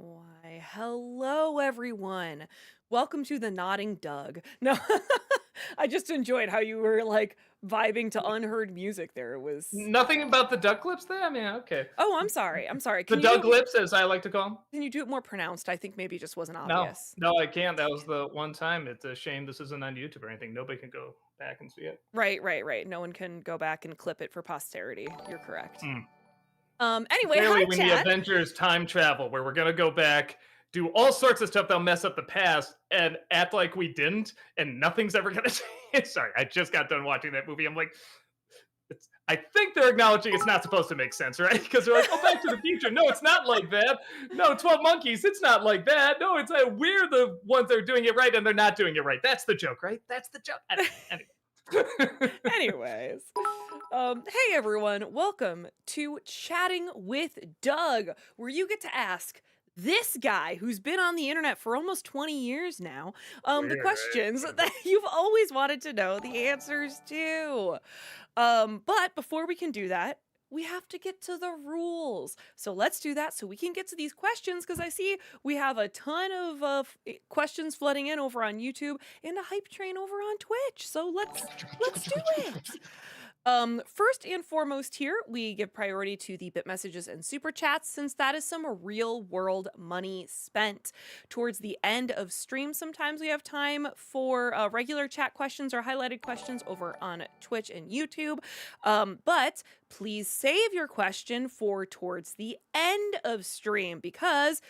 Why, hello everyone. Welcome to the Nodding Doug. No, I just enjoyed how you were like vibing to unheard music there. It was Nothing about the duck lips there? I mean, okay. Oh, I'm sorry. I'm sorry. The Doug lips, as I like to call them? Can you do it more pronounced? I think maybe it just wasn't No. obvious. No, I can't. That was the one time. It's a shame this isn't on YouTube or anything. Nobody can go back and see it. Right. No one can go back and clip it for posterity. You're correct. Mm. Anyway, Clearly, hi we need chat. Avengers time travel, where we're gonna go back, do all sorts of stuff that'll mess up the past, and act like we didn't, and nothing's ever gonna change. Sorry, I just got done watching that movie. I'm like, I think they're acknowledging it's not supposed to make sense, right? Because they're like, "Oh, Back to the Future." No, it's not like that. No, 12 Monkeys. It's not like that. No, it's we're the ones that are doing it right, and they're not doing it right. That's the joke, right? That's the joke. Anyway. Anyways, hey everyone, welcome to Chatting with Doug, where you get to ask this guy who's been on the internet for almost 20 years now, the questions that you've always wanted to know the answers to. But before we can do that, we have to get to the rules. So let's do that so we can get to these questions because I see we have a ton of questions flooding in over on YouTube and a hype train over on Twitch. So let's do it. First and foremost here, we give priority to the bit messages and super chats since that is some real world money spent. Towards the end of stream, sometimes we have time for regular chat questions or highlighted questions over on Twitch and YouTube. But please save your question for towards the end of stream because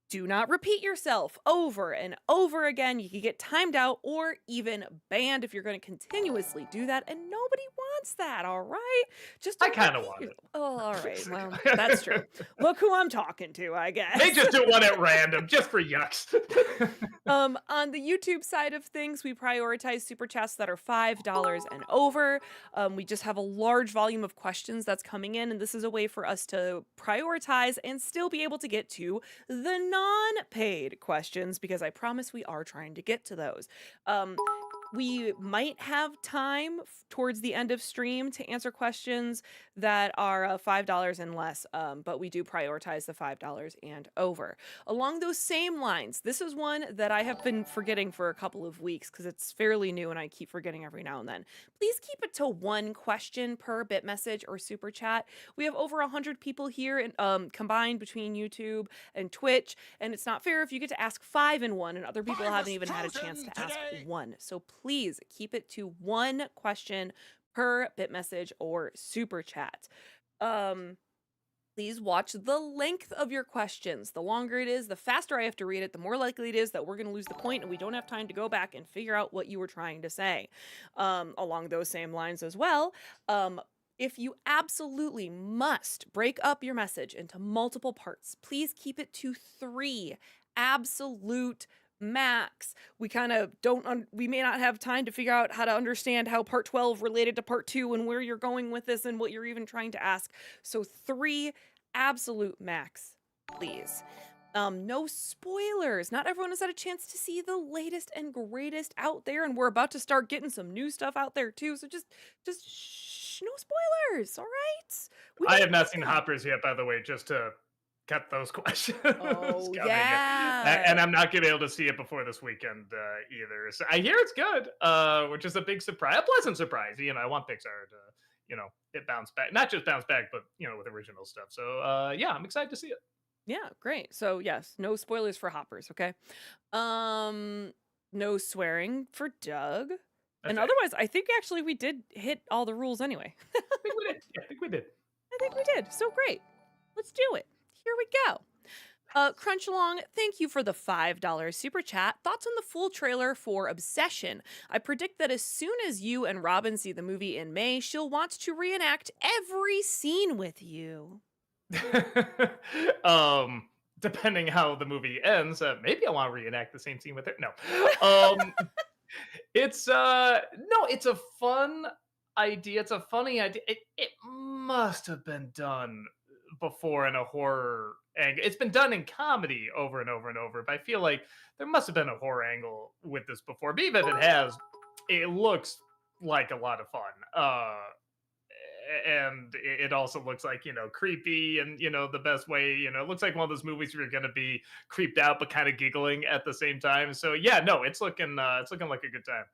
do not repeat yourself over and over again. You could get timed out or even banned if you're going to continuously do that, and nobody wants that, all right? Just I don't kind of repeat want your- it. Oh, all right. Well, that's true. Look who I'm talking to, I guess. They just do one at random, just for yucks. On the YouTube side of things, we prioritize super chats that are $5 and over. We just have a large volume of questions that's coming in, and this is a way for us to prioritize and still be able to get to the non-paid questions because I promise we are trying to get to those. We might have time towards the end of stream to answer questions that are $5 and less, but we do prioritize the $5 and over. Along those same lines, this is one that I have been forgetting for a couple of weeks because it's fairly new and I keep forgetting every now and then. Please keep it to one question per bit message or super chat. We have over 100 people here in, combined between YouTube and Twitch, and it's not fair if you get to ask 5 in one and other people haven't even had a chance to ask one. So please keep it to one question per bit message or super chat. Please watch the length of your questions. The longer it is, the faster I have to read it, the more likely it is that we're going to lose the point and we don't have time to go back and figure out what you were trying to say. Along those same lines as well, if you absolutely must break up your message into multiple parts, please keep it to 3 absolute max. We kind of we may not have time to figure out how to understand how part 12 related to part 2 and where you're going with this and what you're even trying to ask. So 3 absolute max, please. No spoilers. Not everyone has had a chance to see the latest and greatest out there, and we're about to start getting some new stuff out there too. So just shh, no spoilers. All right. I have not seen Hoppers yet, by the way, just to cut those questions Oh coming. yeah. And I'm not gonna be able to see it before this weekend either. So I hear it's good, which is a big surprise, a pleasant surprise. You know, I want Pixar to, it bounce back, not just bounce back, but with original stuff. So yeah, I'm excited to see it. Yeah, great. So yes, no spoilers for Hoppers, okay? No swearing for Doug. That's And right. otherwise, I think actually we did hit all the rules anyway. I think we did. Yeah, I think we did. I think we did. So great. Let's do it. Here we go. Crunch Along, thank you for the $5 super chat. Thoughts on the full trailer for Obsession? I predict that as soon as you and Robin see the movie in May, she'll want to reenact every scene with you. Depending how the movie ends, maybe I want to reenact the same scene with her. No. Um, it's no, it's a fun idea. It's a funny idea. It must have been done before in a horror angle. It's been done in comedy over and over and over, but I feel like there must have been a horror angle with this before. But even if it has, it looks like a lot of fun. and it also looks like, creepy, and the best way, it looks like one of those movies where you're going to be creeped out but kind of giggling at the same time. So yeah, no, it's looking like a good time.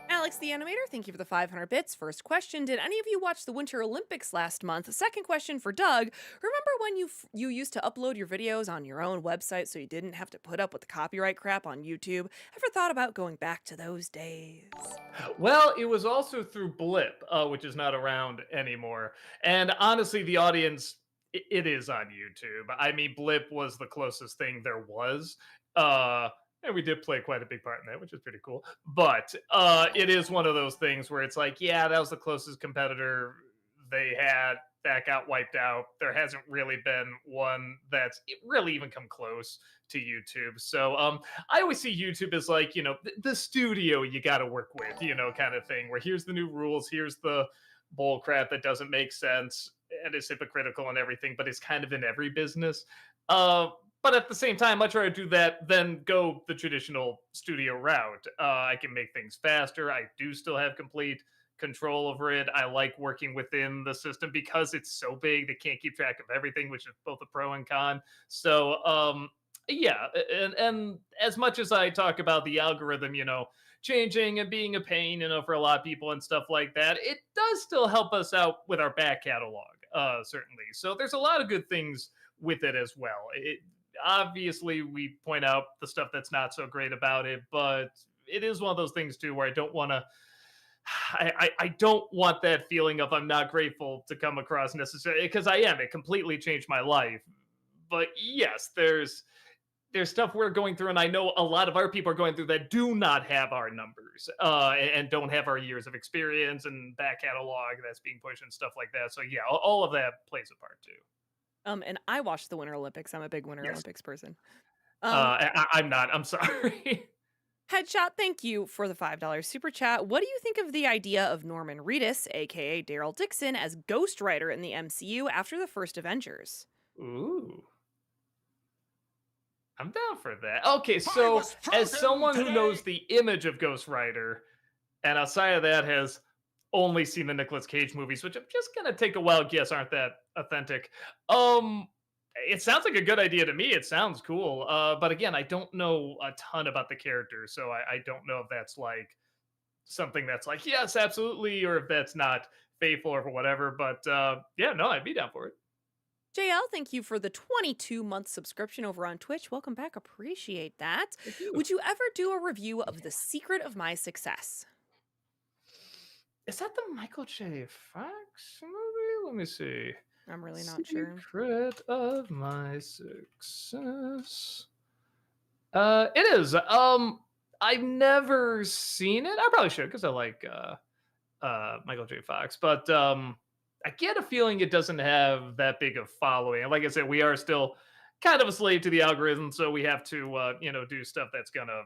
Alex the Animator, thank you for the 500 bits. First question, did any of you watch the Winter Olympics last month? Second question for Doug, remember when you used to upload your videos on your own website so you didn't have to put up with the copyright crap on YouTube? Ever thought about going back to those days? Well, it was also through Blip, which is not around anymore. And honestly, the audience, it is on YouTube. I mean, Blip was the closest thing there was. Uh, and we did play quite a big part in that, which is pretty cool. But it is one of those things where it's like, yeah, that was the closest competitor they had. That got wiped out. There hasn't really been one that's really even come close to YouTube. So I always see YouTube as like, the studio you got to work with, kind of thing, where here's the new rules, here's the bull crap that doesn't make sense and is hypocritical and everything, but it's kind of in every business. Uh, but at the same time, much rather do that than go the traditional studio route. I can make things faster. I do still have complete control over it. I like working within the system because it's so big. They can't keep track of everything, which is both a pro and con. So, yeah, and as much as I talk about the algorithm, changing and being a pain, for a lot of people and stuff like that, it does still help us out with our back catalog, certainly. So there's a lot of good things with it as well. It obviously we point out the stuff that's not so great about it, but it is one of those things too where I don't want to I don't want that feeling of I'm not grateful to come across necessarily, because I am. It completely changed my life. But yes, there's stuff we're going through, and I know a lot of our people are going through that do not have our numbers, and don't have our years of experience and back catalog that's being pushed and stuff like that. So yeah, all of that plays a part too. And I watched the Winter Olympics. I'm a big Winter Yes, Olympics person. Um, I'm not. I'm sorry. Headshot, thank you for the $5 super chat. What do you think of the idea of Norman Reedus, aka Daryl Dixon, as Ghost Rider in the MCU after the first Avengers? Ooh. I'm down for that. Okay, so as someone who knows the image of Ghost Rider, and outside of that has only seen the Nicolas Cage movies, which I'm just gonna take a wild guess aren't that authentic. Um, it sounds like a good idea to me. It sounds cool. But again, I don't know a ton about the character, so I don't know if that's like something that's like yes, absolutely, or if that's not faithful or whatever. But yeah, no, I'd be down for it. JL, thank you for the 22-month subscription over on Twitch. Welcome back. Appreciate that. Thank you. Would you ever do a review of The Secret of My Success? Is that the Michael J. Fox movie? Let me see. I'm really not sure. Secret of My Success. It is. I've never seen it. I probably should because I like Michael J. Fox, but I get a feeling it doesn't have that big of following. And like I said, we are still kind of a slave to the algorithm, so we have to do stuff that's gonna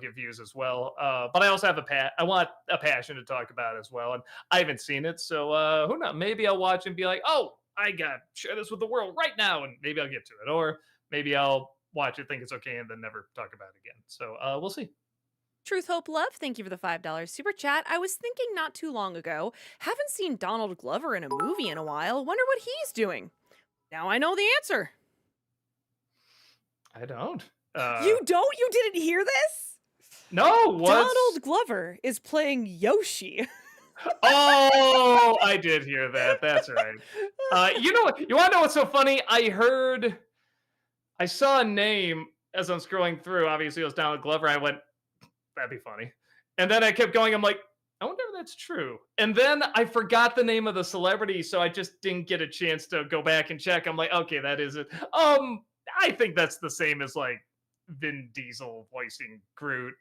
get views as well. But I also have I want a passion to talk about as well, and I haven't seen it, so who knows? Maybe I'll watch and be like, oh, I got share this with the world right now, and maybe I'll get to it, or maybe I'll watch it, think it's okay, and then never talk about it again. So we'll see. Truth, Hope, Love, thank you for the $5 super chat. I was thinking not too long ago, haven't seen Donald Glover in a movie in a while. Wonder what he's doing. Now I know the answer. I don't. You don't? You didn't hear this? No, what? Donald Glover is playing Yoshi. Oh, I did hear that. That's right. You know what? You want to know what's so funny? I saw a name as I'm scrolling through. Obviously, it was Donald Glover. I went, that'd be funny. And then I kept going. I'm like, I wonder if that's true. And then I forgot the name of the celebrity, so I just didn't get a chance to go back and check. I'm like, okay, that is it. I think that's the same as like Vin Diesel voicing Groot,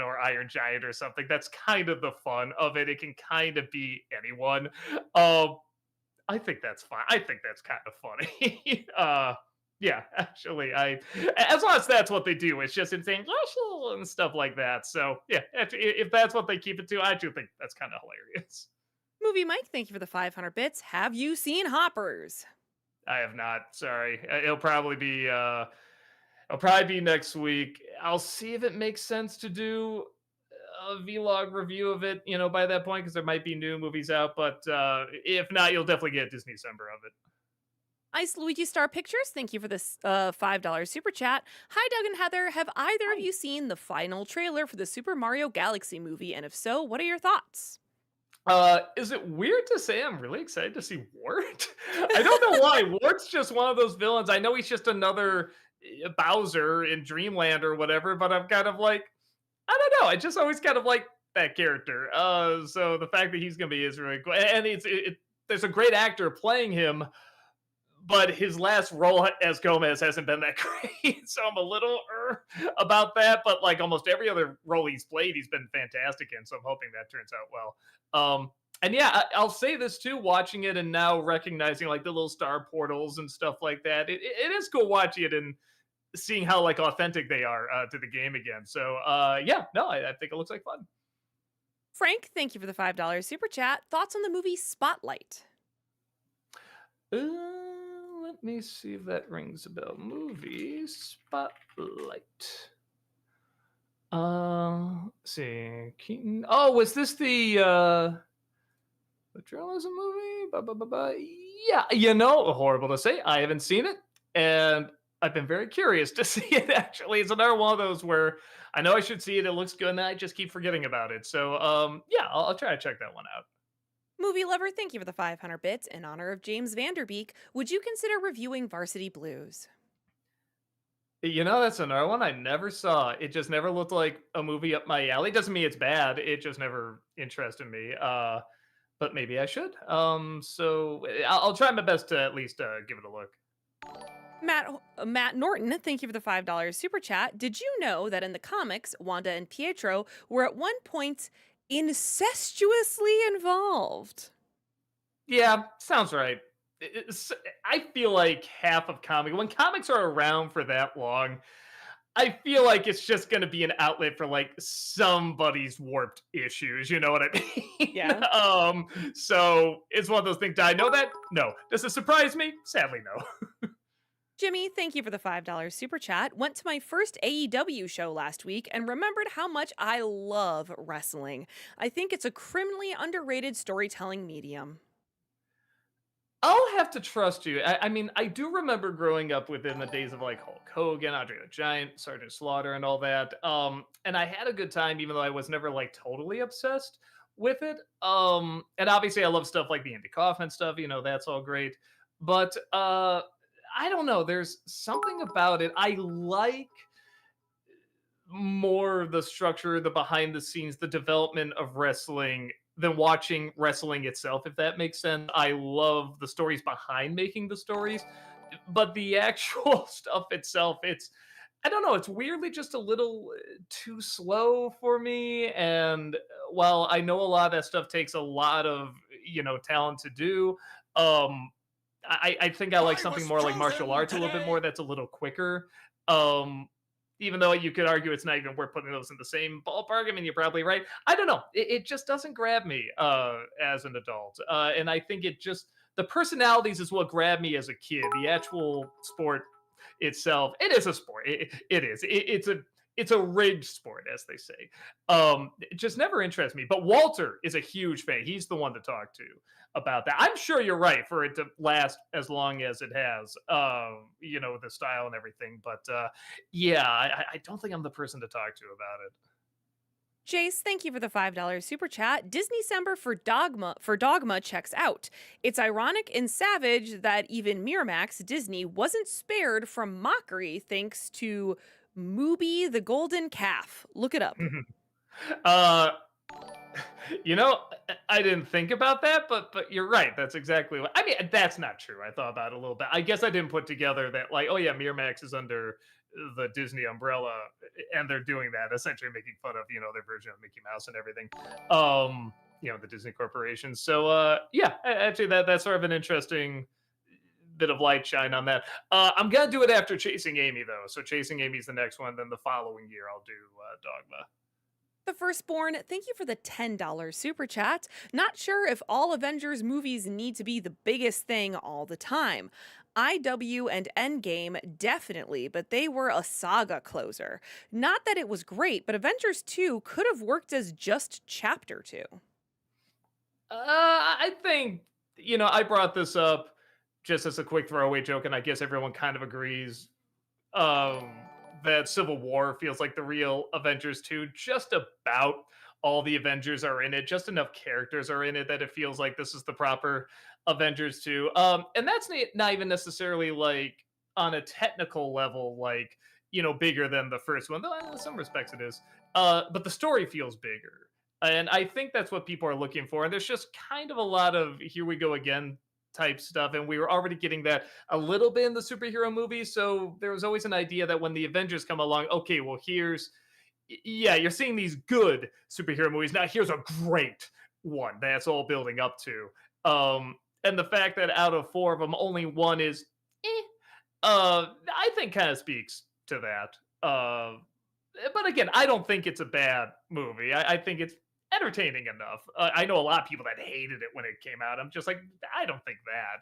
or Iron Giant or something. That's kind of the fun of it. It can kind of be anyone. I think that's fine. I think that's kind of funny. Yeah, actually, as long as that's what they do, it's just insane and stuff like that. So yeah, if that's what they keep it to, I do think that's kind of hilarious. Movie Mike, thank you for the 500 bits. Have you seen Hoppers? I have not. Sorry, it'll probably be next week. I'll see if it makes sense to do a vlog review of it, by that point, because there might be new movies out. But if not, you'll definitely get Disney December of it. Ice Luigi Star Pictures, thank you for this $5 super chat. Hi, Doug and Heather. Have either of Hi. you seen the final trailer for the Super Mario Galaxy movie? And if so, what are your thoughts? Is it weird to say I'm really excited to see Wart? I don't know why. Wart's just one of those villains. I know he's just another Bowser in Dreamland or whatever, but I'm kind of like, I don't know. I just always kind of like that character. So the fact that he's gonna be is really cool, and there's a great actor playing him, but his last role as Gomez hasn't been that great. So I'm a little about that. But like almost every other role he's played, he's been fantastic in. So I'm hoping that turns out well. And yeah, I'll say this too, watching it and now recognizing like the little star portals and stuff like that. It is cool watching it and seeing how like authentic they are to the game again. So yeah, no, I think it looks like fun. Frank, thank you for the $5 super chat. Thoughts on the movie Spotlight? Let me see if that rings a bell. Movie Spotlight. Let's see. Keaton. Oh, was this the journalism movie? Yeah, horrible to say. I haven't seen it, and I've been very curious to see it. Actually, it's another one of those where I know I should see it. It looks good, and I just keep forgetting about it. So, yeah, I'll try to check that one out. Movie lover, thank you for the 500 bits. In honor of James Vanderbeek, would you consider reviewing Varsity Blues? That's another one I never saw. It just never looked like a movie up my alley. Doesn't mean it's bad. It just never interested me. But maybe I should. So I'll try my best to at least give it a look. Matt Norton, thank you for the $5 super chat. Did you know that in the comics, Wanda and Pietro were at one point incestuously involved? Yeah, sounds right. I feel like half of when comics are around for that long, I feel like it's just going to be an outlet for like somebody's warped issues. You know what I mean? Yeah. So it's one of those things. Did I know that? No. Does it surprise me? Sadly, no. Jimmy, thank you for the $5 super chat. Went to my first AEW show last week and remembered how much I love wrestling. I think it's a criminally underrated storytelling medium. I'll have to trust you. I mean, I do remember growing up within the days of like Hulk Hogan, Andre the Giant, Sergeant Slaughter, and all that. And I had a good time, even though I was never like totally obsessed with it. And obviously, I love stuff like the Andy Kaufman stuff. That's all great. But I don't know. There's something about it. I like more the structure, the behind the scenes, the development of wrestling than watching wrestling itself, if that makes sense. I love the stories behind making the stories, but the actual stuff itself, I don't know, it's weirdly just a little too slow for me. And while I know a lot of that stuff takes a lot of, talent to do, I think I like something more like martial arts a little bit more that's a little quicker. Um, Even though you could argue it's not even worth putting those in the same ballpark. I mean, you're probably right. I don't know. It just doesn't grab me as an adult. And I think the personalities is what grabbed me as a kid. The actual sport itself, it is a sport. It is. It's a rigged sport, as they say. It just never interests me. But Walter is a huge fan. He's the one to talk to about that. I'm sure you're right for it to last as long as it has, the style and everything. But yeah, I don't think I'm the person to talk to about it. Jace, thank you for the $5 super chat. Disney December for Dogma checks out. It's ironic and savage that even Miramax Disney wasn't spared from mockery thanks to Mubi the Golden Calf. Look it up. uh, I didn't think about that, but you're right. That's exactly what I mean. That's not true. I thought about it a little bit. I guess I didn't put together that like, oh yeah, Miramax is under the Disney umbrella, and they're doing that, essentially making fun of their version of Mickey Mouse and everything. The Disney Corporation. So yeah, actually that's sort of an interesting bit of light shine on that. I'm gonna do it after Chasing Amy though. So Chasing Amy's the next one. Then the following year I'll do Dogma. The Firstborn, thank you for the $10 super chat. Not sure if all Avengers movies need to be the biggest thing all the time. IW and Endgame, definitely, but they were a saga closer. Not that it was great, but Avengers 2 could have worked as just chapter 2. I think, I brought this up just as a quick throwaway joke, and I guess everyone kind of agrees that Civil War feels like the real Avengers 2. Just about all the Avengers are in it. Just enough characters are in it that it feels like this is the proper Avengers 2. And that's not even necessarily like on a technical level, like, bigger than the first one. Though in some respects it is. But the story feels bigger. And I think that's what people are looking for. And there's just kind of a lot of here we go again type stuff. And we were already getting that a little bit in the superhero movies. So there was always an idea that when the Avengers come along, okay, well, yeah, you're seeing these good superhero movies. Now here's a great one that's all building up to. And the fact that out of four of them, only one is, I think kind of speaks to that. But again, I don't think it's a bad movie. I think it's entertaining enough. I know a lot of people that hated it when it came out. I'm just like, I don't think that.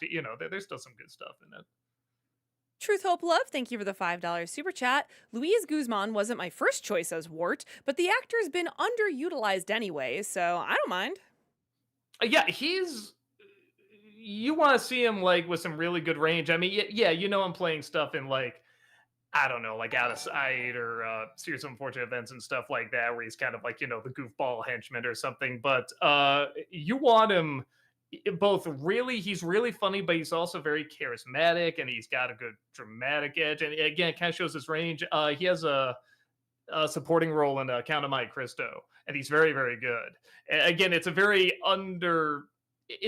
There's still some good stuff in it. Truth, Hope, Love, thank you for the $5 super chat. Luis Guzman wasn't my first choice as Wart, but the actor's been underutilized anyway, so I don't mind. Yeah, you want to see him like with some really good range. I mean, yeah, I'm playing stuff in like I don't know, like Out of Sight or Series of Unfortunate Events and stuff like that, where he's kind of like, the goofball henchman or something. But you want him both really, he's really funny, but he's also very charismatic and he's got a good dramatic edge. And again, it kind of shows his range. He has a supporting role in Count of Monte Cristo, and he's very, very good. Again, it's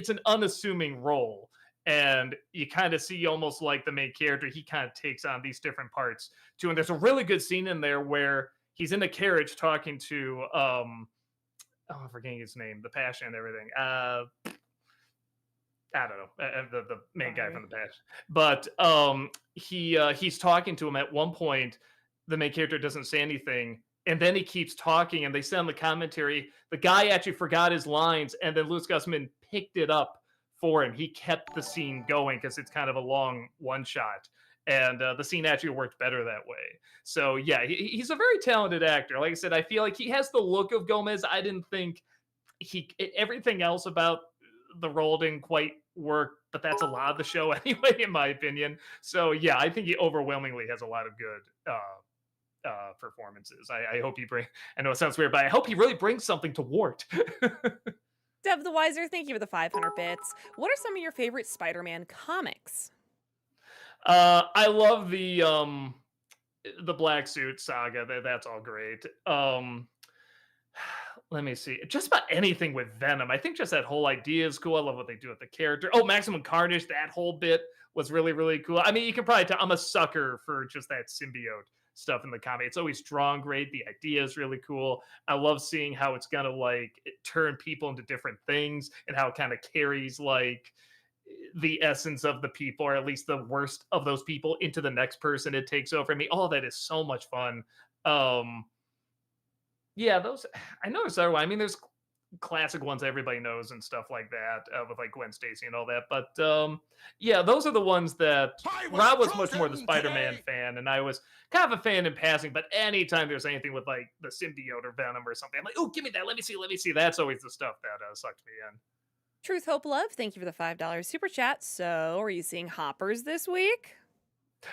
an unassuming role, and you kind of see almost like the main character, he kind of takes on these different parts too. And there's a really good scene in there where he's in a carriage talking to I'm forgetting his name, the Passion and everything. I don't know, the main guy from the Passion, but he's talking to him at one point. The main character doesn't say anything, and then he keeps talking, and they send the commentary. The guy actually forgot his lines, and then Louis Gussman picked it up for him. He kept the scene going because it's kind of a long one shot, and the scene actually worked better that way. So yeah, he's a very talented actor. Like I said, I feel like he has the look of Gomez. I didn't think everything else about the role didn't quite work, but that's a lot of the show anyway, in my opinion. So yeah, I think he overwhelmingly has a lot of good performances. I hope he bring. I know it sounds weird, but I hope he really brings something to Wart. Dev the Wiser, thank you for the 500 bits. What are some of your favorite Spider-Man comics? I love the Black Suit saga. That's all great. Let me see. Just about anything with Venom. I think just that whole idea is cool. I love what they do with the character. Oh, Maximum Carnage. That whole bit was really, really cool. I mean, you can probably tell I'm a sucker for just that symbiote stuff in the comic. It's always drawn great. The idea is really cool. I love seeing how it's gonna like turn people into different things and how it kind of carries like the essence of the people, or at least the worst of those people, into the next person it takes over. I mean, all that is so much fun. Um, yeah, those I know there's other one. I mean, there's classic ones everybody knows and stuff like that with like Gwen Stacy and all that. But yeah, those are the ones that Rob was much more the Spider-Man fan, and I was kind of a fan in passing. But anytime there's anything with like the symbiote or Venom or something, I'm like, oh, give me that. Let me see. Let me see. That's always the stuff that sucked me in. Truth, Hope, Love, thank you for the $5 super chat. So, are you seeing Hoppers this week?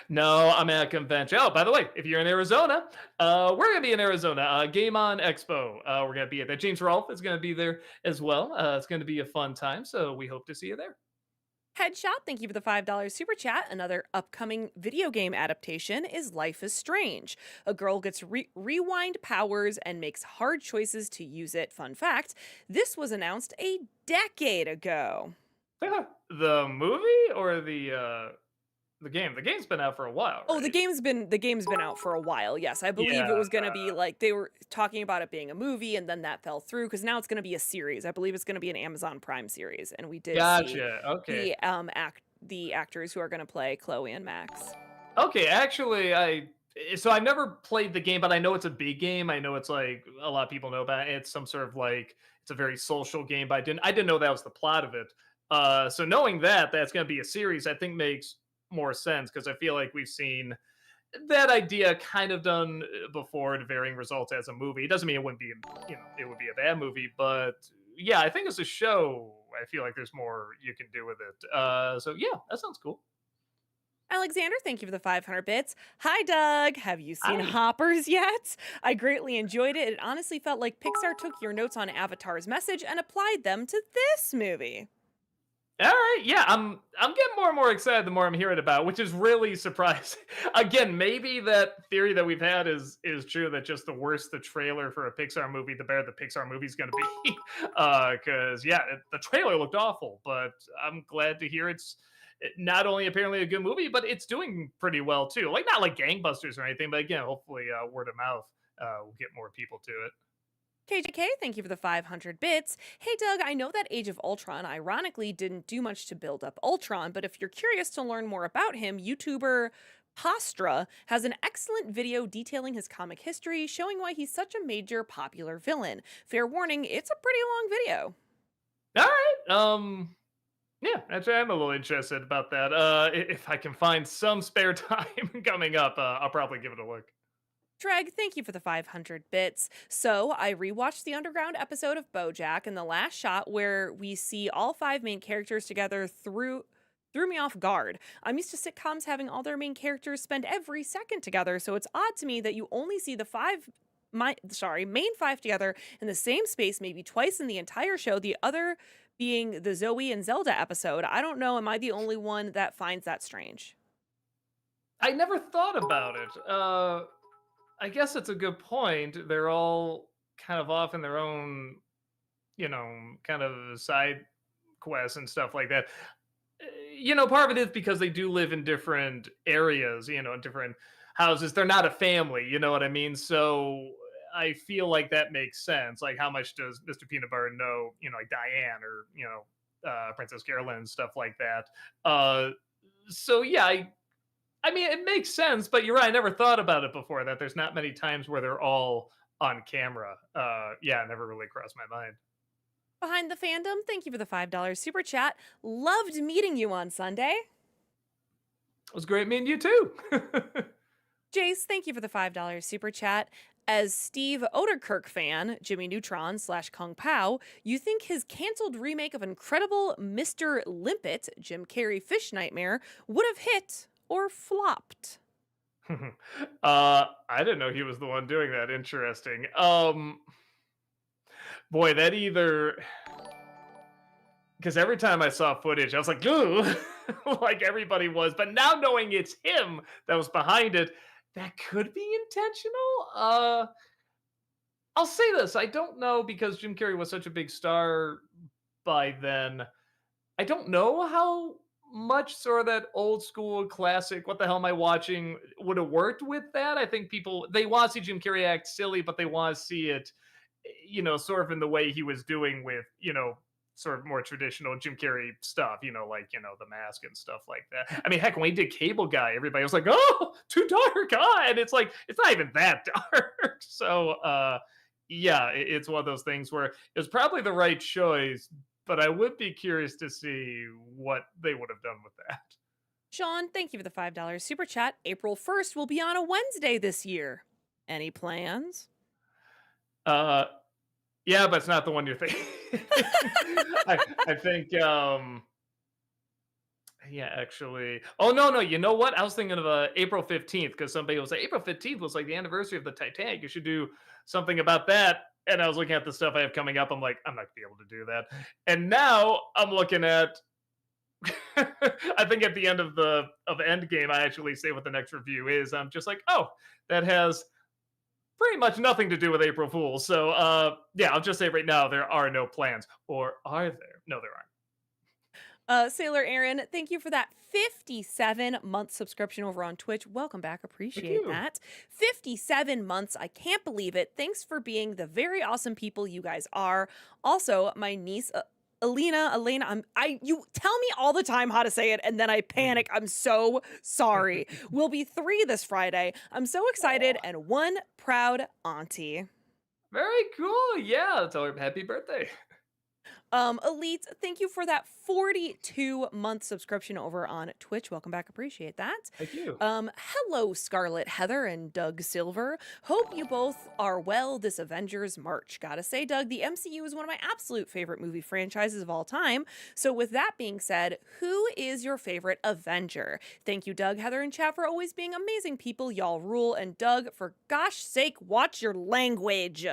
No, I'm at a convention. Oh, by the way, if you're in Arizona, we're gonna be in Arizona. Game On Expo. We're gonna be at that. James Rolfe is gonna be there as well. It's gonna be a fun time, so we hope to see you there. Headshot, thank you for the $5 super chat. Another upcoming video game adaptation is Life is Strange. A girl gets rewind powers and makes hard choices to use it. Fun fact, this was announced a decade ago. The movie or the game? The game's been out for a while, Oh, the right? game's been out for a while. Yes, I believe it Yeah. was going to be like they were talking about it being a movie, and then that fell through because now it's going to be a series. I believe it's going to be an Amazon Prime series, and we did see Gotcha. Okay. the actors who are going to play Chloe and Max. Okay. Actually, I've never played the game, but I know it's a big game. I know it's like a lot of people know about it. It's some sort of like it's a very social game, but I didn't know that was the plot of it. So knowing that that's going to be a series, I think makes more sense because I feel like we've seen that idea kind of done before to varying results as a movie. It doesn't mean it wouldn't be, it would be a bad movie, but yeah, I think as a show, I feel like there's more you can do with it. So yeah, that sounds cool. Alexander, thank you for the 500 bits. Hi, Doug. Have you seen I Hoppers yet? I greatly enjoyed it. It honestly felt like Pixar took your notes on Avatar's message and applied them to this movie. All right, yeah, I'm getting more and more excited the more I'm hearing about, which is really surprising. Again, maybe that theory that we've had is true that just the worse the trailer for a Pixar movie, the better the Pixar movie's going to be. Because yeah, the trailer looked awful, but I'm glad to hear it's not only apparently a good movie, but it's doing pretty well too. Like not like gangbusters or anything, but again, hopefully word of mouth will get more people to it. KJK, thank you for the 500 bits. Hey, Doug, I know that Age of Ultron ironically didn't do much to build up Ultron, but if you're curious to learn more about him, YouTuber Pastra has an excellent video detailing his comic history, showing why he's such a major popular villain. Fair warning, it's a pretty long video. All right. Yeah, actually, I'm a little interested about that. If I can find some spare time coming up, I'll probably give it a look. Dreg, thank you for the 500 bits. So, I rewatched the underground episode of Bojack, and the last shot where we see all five main characters together threw me off guard. I'm used to sitcoms having all their main characters spend every second together, so it's odd to me that you only see the main five together in the same space maybe twice in the entire show, the other being the Zoe and Zelda episode. I don't know, am I the only one that finds that strange? I never thought about it. I guess it's a good point. They're all kind of off in their own, kind of side quests and stuff like that. Part of it is because they do live in different areas, in different houses. They're not a family, you know what I mean? So I feel like that makes sense. Like, how much does Mr. Peanut Butter know, like Diane or, Princess Carolyn and stuff like that? So yeah, I mean, it makes sense, but you're right. I never thought about it before that there's not many times where they're all on camera. Yeah, it never really crossed my mind. Behind the fandom, thank you for the $5 super chat. Loved meeting you on Sunday. It was great meeting you too. Jace, thank you for the $5 super chat. As Steve Oderkirk fan, Jimmy Neutron slash Kung Pao, you think his canceled remake of Incredible Mr. Limpet, Jim Carrey Fish Nightmare, would have hit or flopped? I didn't know he was the one doing that. Interesting. Boy, that either because every time I saw footage, I was like, ooh, like everybody was. But now knowing it's him that was behind it, that could be intentional. I'll say this: I don't know because Jim Carrey was such a big star by then. I don't know how much sort of that old school classic, what the hell am I watching, would have worked with that. I think people, they want to see Jim Carrey act silly, but they want to see it, sort of in the way he was doing with, sort of more traditional Jim Carrey stuff, like, The Mask and stuff like that. I mean, heck, when he did Cable Guy, everybody was like, oh, too dark. And it's like, it's not even that dark. So, yeah, it's one of those things where it was probably the right choice, but I would be curious to see what they would have done with that. Sean, thank you for the $5 super chat. April 1st will be on a Wednesday this year. Any plans? Uh, yeah, but it's not the one you're thinking. I think, yeah, actually. Oh no, you know what? I was thinking of April 15th because somebody was like, April 15th was like the anniversary of the Titanic. You should do something about that. And I was looking at the stuff I have coming up. I'm like, I'm not gonna be able to do that. And now I'm looking at I think at the end of Endgame, I actually say what the next review is. I'm just like, oh, that has pretty much nothing to do with April Fools. So yeah, I'll just say right now there are no plans. Or are there? No, there aren't. Sailor Aaron, thank you for that 57-month subscription over on Twitch. Welcome back. Thank Appreciate you. that. 57 months. I can't believe it. Thanks for being the very awesome people you guys are. Also, my niece, Elena, you tell me all the time how to say it and then I panic. I'm so sorry. We'll be 3 this Friday. I'm so excited Aw, and one proud auntie. very cool. Yeah, tell her happy birthday. Elite, thank you for that 42-month subscription over on Twitch. Welcome back. Appreciate that. Thank you. Hello, Scarlet Heather and Doug Silver. Hope you both are well this Avengers March. Gotta say, Doug, the MCU is one of my absolute favorite movie franchises of all time. So, with that being said, who is your favorite Avenger? Thank you, Doug, Heather, and Chad for always being amazing people. Y'all rule. And Doug, for gosh sake, watch your language.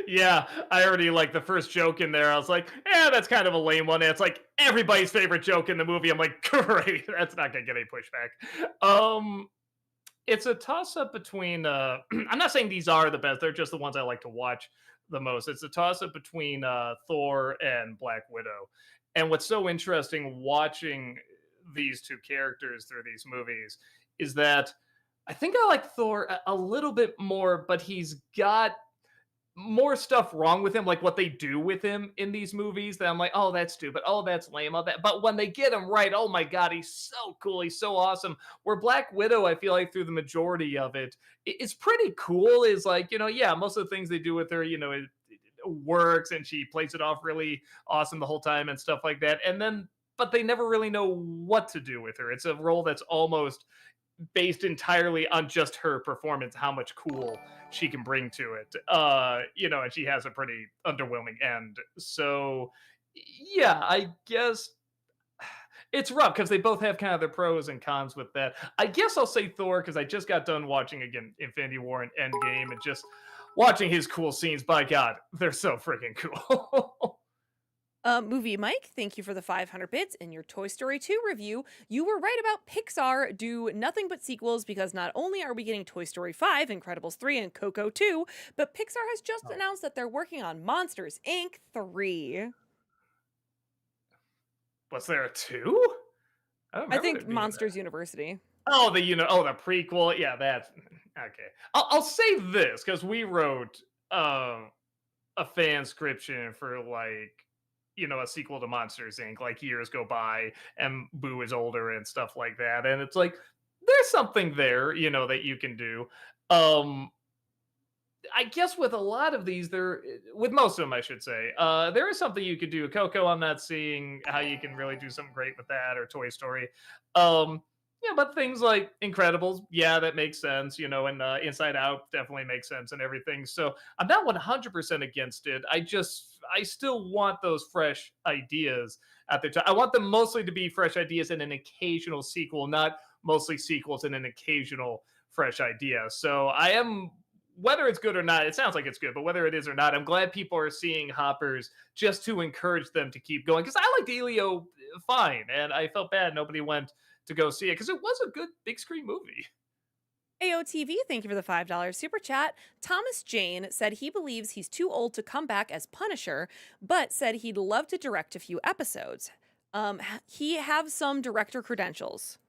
Yeah, I already like the first joke in there. I was like, yeah, that's kind of a lame one. And it's like everybody's favorite joke in the movie. I'm like, great, that's not gonna get any pushback. It's a toss up between. I'm not saying these are the best. They're just the ones I like to watch the most. It's a toss up between Thor and Black Widow. And what's so interesting watching these two characters through these movies is that I think I like Thor a little bit more, but he's got more stuff wrong with him, like what they do with him in these movies. That I'm like, oh, that's stupid. Oh, that's lame. Oh, that. But when they get him right, oh my god, he's so cool. He's so awesome. Where Black Widow, I feel like through the majority of it, it's pretty cool. Is like, yeah, most of the things they do with her, it works, and she plays it off really awesome the whole time and stuff like that. And then, but they never really know what to do with her. It's a role that's almost based entirely on just her performance, how much cool she can bring to it. And she has a pretty underwhelming end. So yeah, I guess it's rough because they both have kind of their pros and cons with that. I guess I'll say Thor because I just got done watching again Infinity War and Endgame and just watching his cool scenes. By God, they're so freaking cool. Movie Mike, thank you for the 500 bits in your Toy Story 2 review. You were right about Pixar do nothing but sequels because not only are we getting Toy Story 5, Incredibles 3, and Coco 2, but Pixar has just Oh. announced that they're working on Monsters Inc. 3. Was there a two? I don't I remember there think being that. Monsters University. Oh, the prequel. Yeah, that's okay. I'll say this because we wrote a fanscription for like a sequel to Monsters Inc. Like years go by and Boo is older and stuff like that, and it's like there's something there, that you can do. Um, I guess with a lot of these, with most of them, I should say, there is something you could do. Coco, I'm not seeing how you can really do something great with that, or Toy Story. But things like Incredibles, yeah, that makes sense, and Inside Out definitely makes sense and everything. So I'm not 100% against it. I still want those fresh ideas at the time. I want them mostly to be fresh ideas and an occasional sequel, not mostly sequels and an occasional fresh idea. So I am, whether it's good or not, it sounds like it's good, but whether it is or not, I'm glad people are seeing Hoppers just to encourage them to keep going. Because I liked Elio fine, and I felt bad nobody went to go see it because it was a good big screen movie. AOTV, thank you for the $5 super chat. Thomas Jane said he believes he's too old to come back as Punisher, but said he'd love to direct a few episodes. He have some director credentials.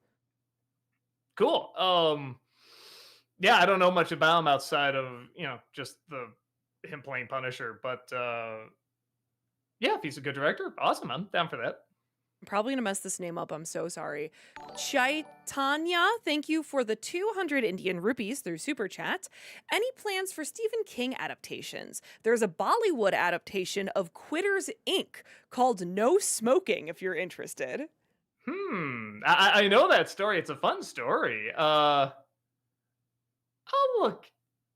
Cool. Yeah, I don't know much about him outside of just him playing Punisher, but yeah, if he's a good director, awesome. I'm down for that. I'm probably gonna mess this name up. I'm so sorry. Chaitanya, thank you for the 200 Indian rupees through Super Chat. Any plans for Stephen King adaptations? There's a Bollywood adaptation of Quitters Inc. called No Smoking, if you're interested. I know that story. It's a fun story. I'll look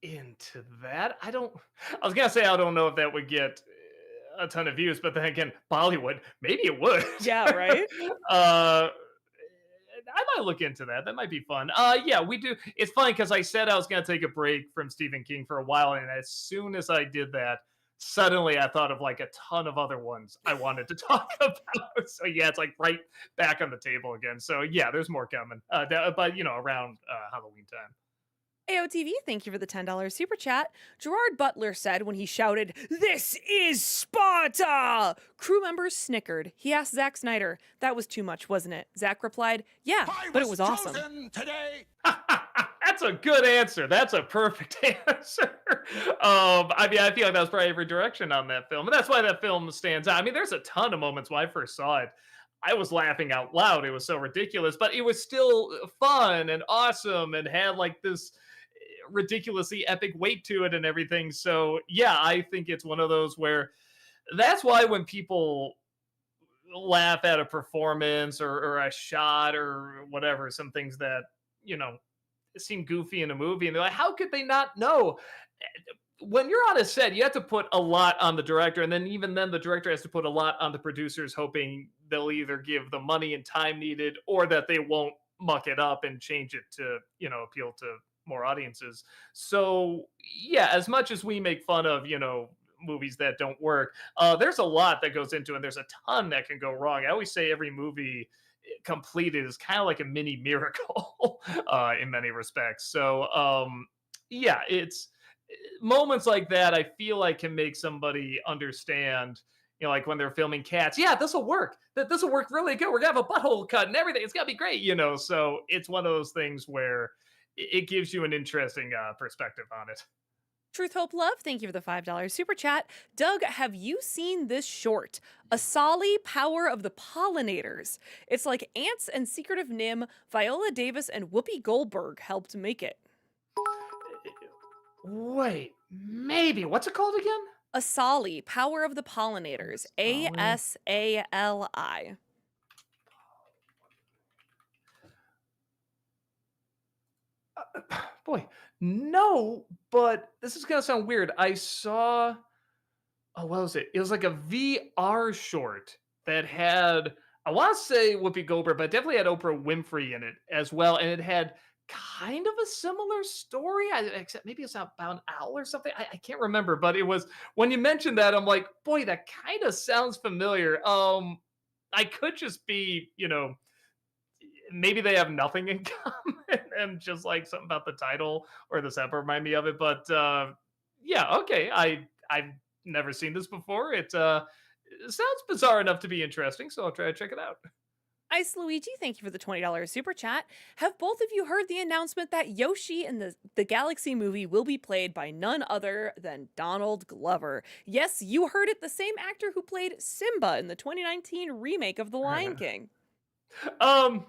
into that. I was gonna say I don't know if that would get a ton of views, but then again, Bollywood, maybe it would. Yeah, right? uh, I might look into that. That might be fun. Yeah, we do. It's funny because I said I was gonna take a break from Stephen King for a while, and as soon as I did that, suddenly I thought of like a ton of other ones I wanted to talk about. So yeah, it's like right back on the table again. So yeah, there's more coming. But around Halloween time. AOTV, thank you for the $10 super chat. Gerard Butler said when he shouted, "This is Sparta!" Crew members snickered. He asked Zack Snyder, "That was too much, wasn't it?" Zack replied, "Yeah, but it was awesome." Today. That's a good answer. That's a perfect answer. I feel like that was probably every direction on that film, and that's why that film stands out. I mean, there's a ton of moments when I first saw it. I was laughing out loud. It was so ridiculous, but it was still fun and awesome and had like this ridiculously epic weight to it and everything. So yeah, I think it's one of those where That's why when people laugh at a performance or a shot or whatever, some things that, you know, seem goofy in a movie, and they're like, how could they not know? When you're on a set, you have to put a lot on the director, and then even then, the director has to put a lot on the producers, hoping they'll either give the money and time needed, or that they won't muck it up and change it to, you know, appeal to more audiences. So yeah, as much as we make fun of, you know, movies that don't work, there's a lot that goes into it, and there's a ton that can go wrong. I always say every movie completed is kind of like a mini miracle in many respects. So yeah, it's moments like that I feel like can make somebody understand, you know, like when they're filming Cats, yeah, this will work. This will work really good. We're gonna have a butthole cut and everything. It's gonna be great, you know. So it's one of those things where it gives you an interesting perspective on it. Truth, Hope, Love, thank you for the $5 super chat. Doug, have you seen this short? Asali, Power of the Pollinators. It's like Ants and Secret of Nim, Viola Davis, and Whoopi Goldberg helped make it. Wait, maybe what's it called again? Asali, Power of the Pollinators. A Asali. S A L I. Boy, no, but this is gonna sound weird. I saw, oh, what was it? It was like a VR short that had, I want to say Whoopi Goldberg, but it definitely had Oprah Winfrey in it as well, and it had kind of a similar story. Except maybe it's about an owl or something. I can't remember, but it was, when you mentioned that, I'm like, boy, that kind of sounds familiar. I could just be, you know, maybe they have nothing in common and just like something about the title or the set remind me of it. But yeah, okay. I've never seen this before. It sounds bizarre enough to be interesting, so I'll try to check it out. Ice Luigi, thank you for the $20 super chat. Have both of you heard the announcement that Yoshi in the Galaxy movie will be played by none other than Donald Glover? Yes, you heard it, the same actor who played Simba in the 2019 remake of The Lion King. um,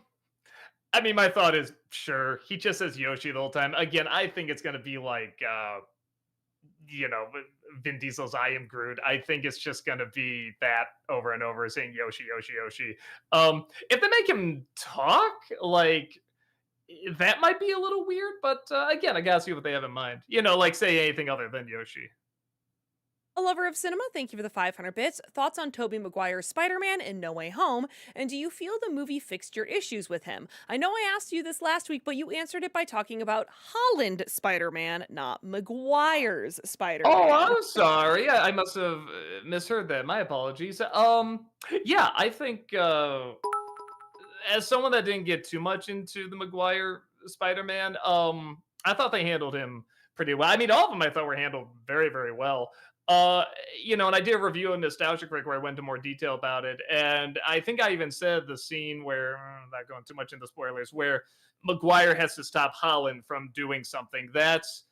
I mean, my thought is sure. He just says Yoshi the whole time. Again, I think it's gonna be like you know, Vin Diesel's I am Groot. I think it's just gonna be that over and over, saying Yoshi, Yoshi, Yoshi. If they make him talk, like that might be a little weird, but again, I gotta see what they have in mind. You know, like say anything other than Yoshi. A lover of cinema, thank you for the 500 bits. Thoughts on Tobey Maguire's Spider-Man in No Way Home, and do you feel the movie fixed your issues with him? I know I asked you this last week, but you answered it by talking about Holland Spider-Man, not Maguire's Oh, Spider-Man. I'm sorry. I must have misheard that. My apologies. Yeah, I think as someone that didn't get too much into the Maguire Spider-Man, I thought they handled him pretty well. I mean, all of them I thought were handled very, very well. Uh, you know, and I did a review of Nostalgia Critic where I went into more detail about it, and I think I even said the scene where, not going too much into spoilers, where Maguire has to stop Holland from doing something. That's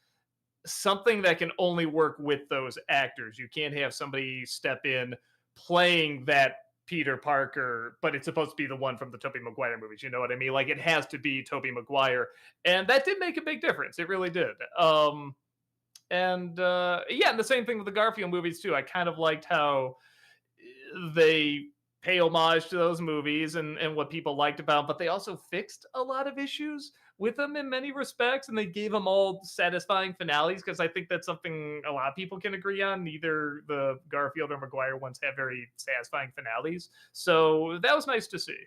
something that can only work with those actors. You can't have somebody step in playing that Peter Parker, but it's supposed to be the one from the Tobey Maguire movies. You know what I mean? Like it has to be Tobey Maguire, and that did make a big difference. It really did. And yeah, and the same thing with the Garfield movies too. I kind of liked how they pay homage to those movies and what people liked about, but they also fixed a lot of issues with them in many respects, and they gave them all satisfying finales, because I think that's something a lot of people can agree on. Neither the Garfield or Maguire ones have very satisfying finales, so that was nice to see.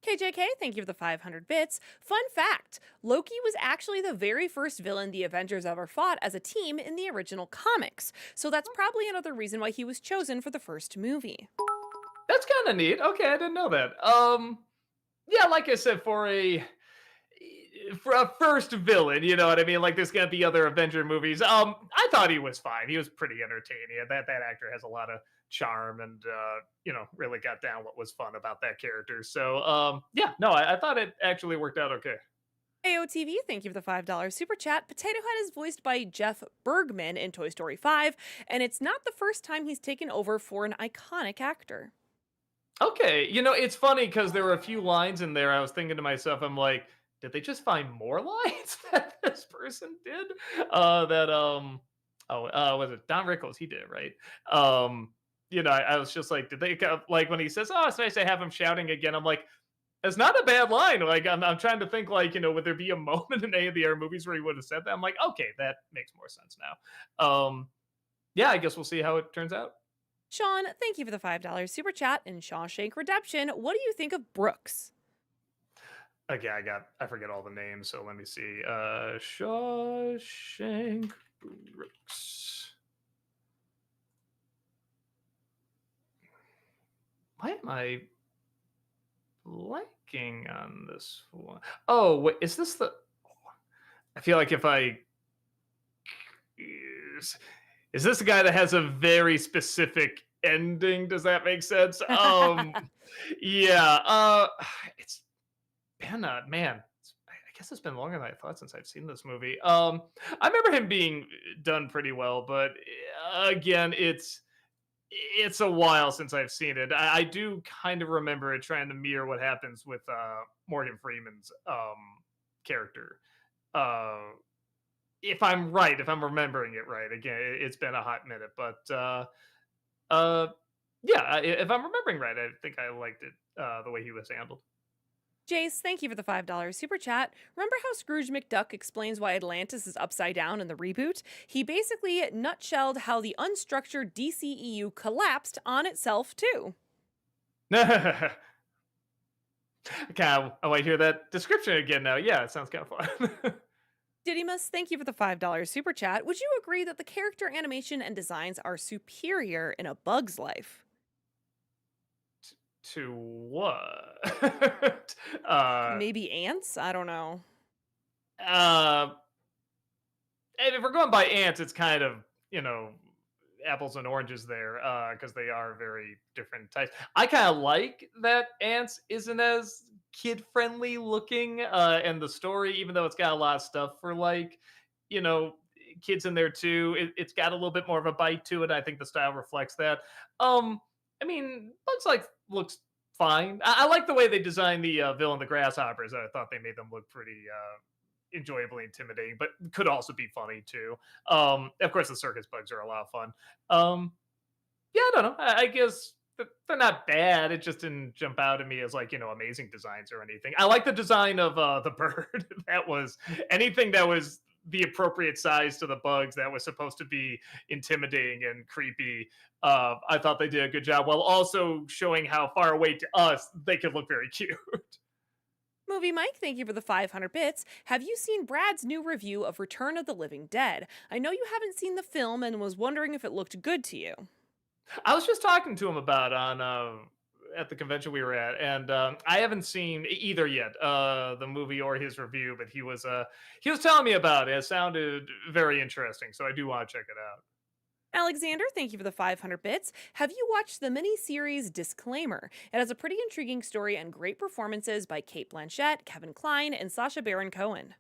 KJK, thank you for the 500 bits. Fun fact Loki was actually the very first villain the Avengers ever fought as a team in the original comics, so that's probably another reason why he was chosen for the first movie. That's kind of neat. Okay, I didn't know that. Yeah, like I said, for a first villain, you know what I mean? Like there's gonna be other Avenger movies. I thought he was fine. He was pretty entertaining. That actor has a lot of charm, and you know, really got down what was fun about that character. So yeah, no, I thought it actually worked out okay. AOTV, thank you for the $5 super chat. Potato Head is voiced by Jeff Bergman in Toy Story 5, and it's not the first time he's taken over for an iconic actor. Okay, you know, it's funny because there were a few lines in there. I was thinking to myself, I'm like, did they just find more lines that this person did? That oh, was it Don Rickles? He did, right? Um, I was just like, did they like when he says, "Oh, it's nice to have him shouting again." I'm like, it's not a bad line. Like I'm trying to think like would there be a moment in any of the other movies where he would have said that? I'm like, okay, that makes more sense now. Yeah, I guess we'll see how it turns out. Sean, thank you for the $5 super chat. And Shawshank Redemption, what do you think of Brooks? Okay, I forget all the names, so let me see. Shawshank Brooks. Why am I blanking on this one? Oh, wait, is this the? I feel like if I is this the guy that has a very specific ending? Does that make sense? Yeah. It's been a man. I guess it's been longer than I thought since I've seen this movie. I remember him being done pretty well, but again, it's a while since I've seen it. I do kind of remember it trying to mirror what happens with Morgan Freeman's character. Uh, if I'm right, if I'm remembering it right, again, it's been a hot minute, but uh, yeah, if I'm remembering right, I think I liked it the way he was handled. Jace, thank you for the $5 super chat. Remember how Scrooge McDuck explains why Atlantis is upside down in the reboot? He basically nutshelled how the unstructured DCEU collapsed on itself, too. Okay, I want to hear that description again now. Yeah, it sounds kind of fun. Didymus, thank you for the $5 super chat. Would you agree that the character animation and designs are superior in A Bug's Life? To what? Maybe ants? I don't know. uh, and if we're going by ants, it's kind of apples and oranges there because they are very different types. I kind of like that ants isn't as kid friendly looking, and the story, even though it's got a lot of stuff for like you know kids in there too, it's got a little bit more of a bite to it. I think the style reflects that. I mean, Bugs Life looks fine. I like the way they designed the villain, the grasshoppers. I thought they made them look pretty enjoyably intimidating, but could also be funny too. Of course, the circus bugs are a lot of fun. Yeah, I don't know. I guess they're not bad. It just didn't jump out at me as like amazing designs or anything. I like the design of the bird. That was anything that was the appropriate size to the bugs that was supposed to be intimidating and creepy. I thought they did a good job while also showing how far away to us they could look very cute. Movie Mike, thank you for the 500 bits. Have you seen Brad's new review of Return of the Living Dead? I know you haven't seen the film and was wondering if it looked good to you. I was just talking to him about on at the convention we were at, and I haven't seen either yet, the movie or his review. But he was telling me about it. It sounded very interesting, so I do want to check it out. Alexander, thank you for the 500 bits. Have you watched the mini-series Disclaimer? It has a pretty intriguing story and great performances by Kate Blanchett, Kevin Kline, and Sacha Baron Cohen.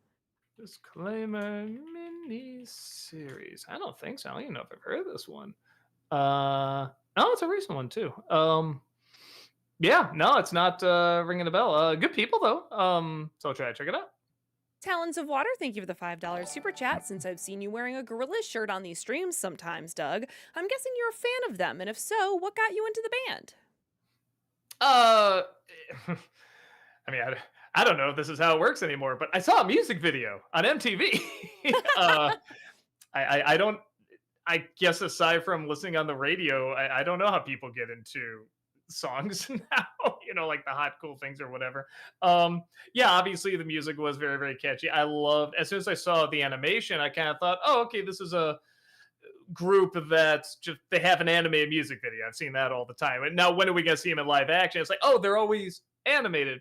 Disclaimer mini series. I don't think so. I don't even know if I've heard of this one. No, it's a recent one too. Yeah, no, it's not ringing a bell. Good people though. So I'll try to check it out. Talons of Water, thank you for the $5 super chat. Since I've seen you wearing a gorilla shirt on these streams sometimes, Doug, I'm guessing you're a fan of them. And if so, what got you into the band? Uh, I mean, I don't know if this is how it works anymore, but I saw a music video on MTV. I don't. I guess aside from listening on the radio, I don't know how people get into songs now, like the hot cool things or whatever. Yeah, obviously the music was very, very catchy. I loved as soon as I saw the animation, I kind of thought, oh, okay, this is a group that's just they have an animated music video. I've seen that all the time. And now when are we gonna see them in live action? It's like, oh, they're always animated.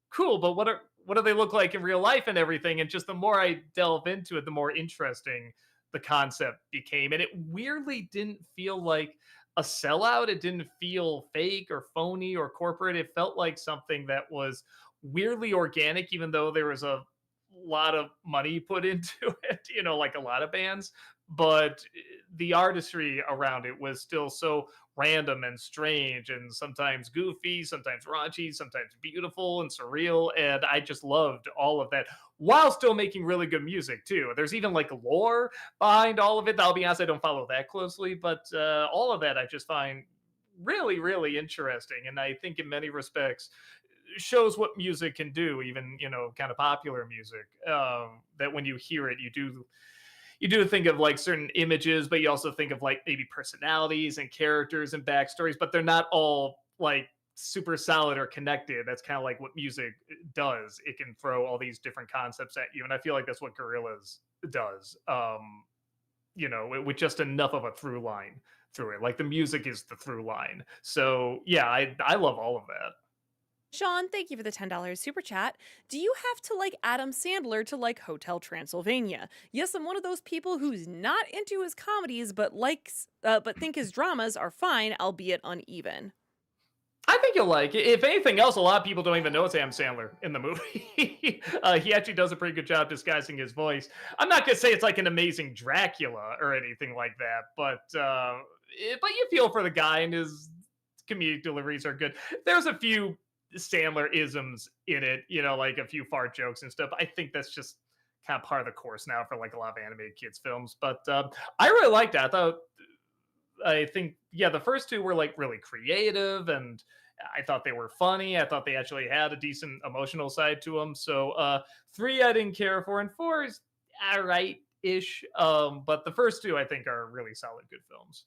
Cool, but what do they look like in real life and everything? And just the more I delve into it, the more interesting the concept became. And it weirdly didn't feel like a sellout. It didn't feel fake or phony or corporate. It felt like something that was weirdly organic, even though there was a lot of money put into it, like a lot of bands. But the artistry around it was still so random and strange and sometimes goofy, sometimes raunchy, sometimes beautiful and surreal. And I just loved all of that while still making really good music too. There's even like lore behind all of it. I'll be honest, I don't follow that closely, but all of that I just find really, really interesting. And I think in many respects shows what music can do, even kind of popular music. That when you hear it, you do think of like certain images, but you also think of like maybe personalities and characters and backstories, but they're not all like super solid or connected. That's kind of like what music does. It can throw all these different concepts at you, and I feel like that's what Gorillas does. With just enough of a through line through it. Like the music is the through line. So yeah, I love all of that. Sean, thank you for the $10 super chat. Do you have to like Adam Sandler to like Hotel Transylvania? Yes, I'm one of those people who's not into his comedies, but think his dramas are fine, albeit uneven. I think you'll like it. If anything else, a lot of people don't even know it's Adam Sandler in the movie. He actually does a pretty good job disguising his voice. I'm not gonna say it's like an amazing Dracula or anything like that, but you feel for the guy, and his comedic deliveries are good. There's a few Sandler isms in it, like a few fart jokes and stuff. I think that's just kind of part of the course now for like a lot of animated kids films. But I really liked it. I think yeah, the first two were like really creative, and I thought they were funny. I thought they actually had a decent emotional side to them. So three I didn't care for, and four is all right ish. But the first two I think are really solid, good films.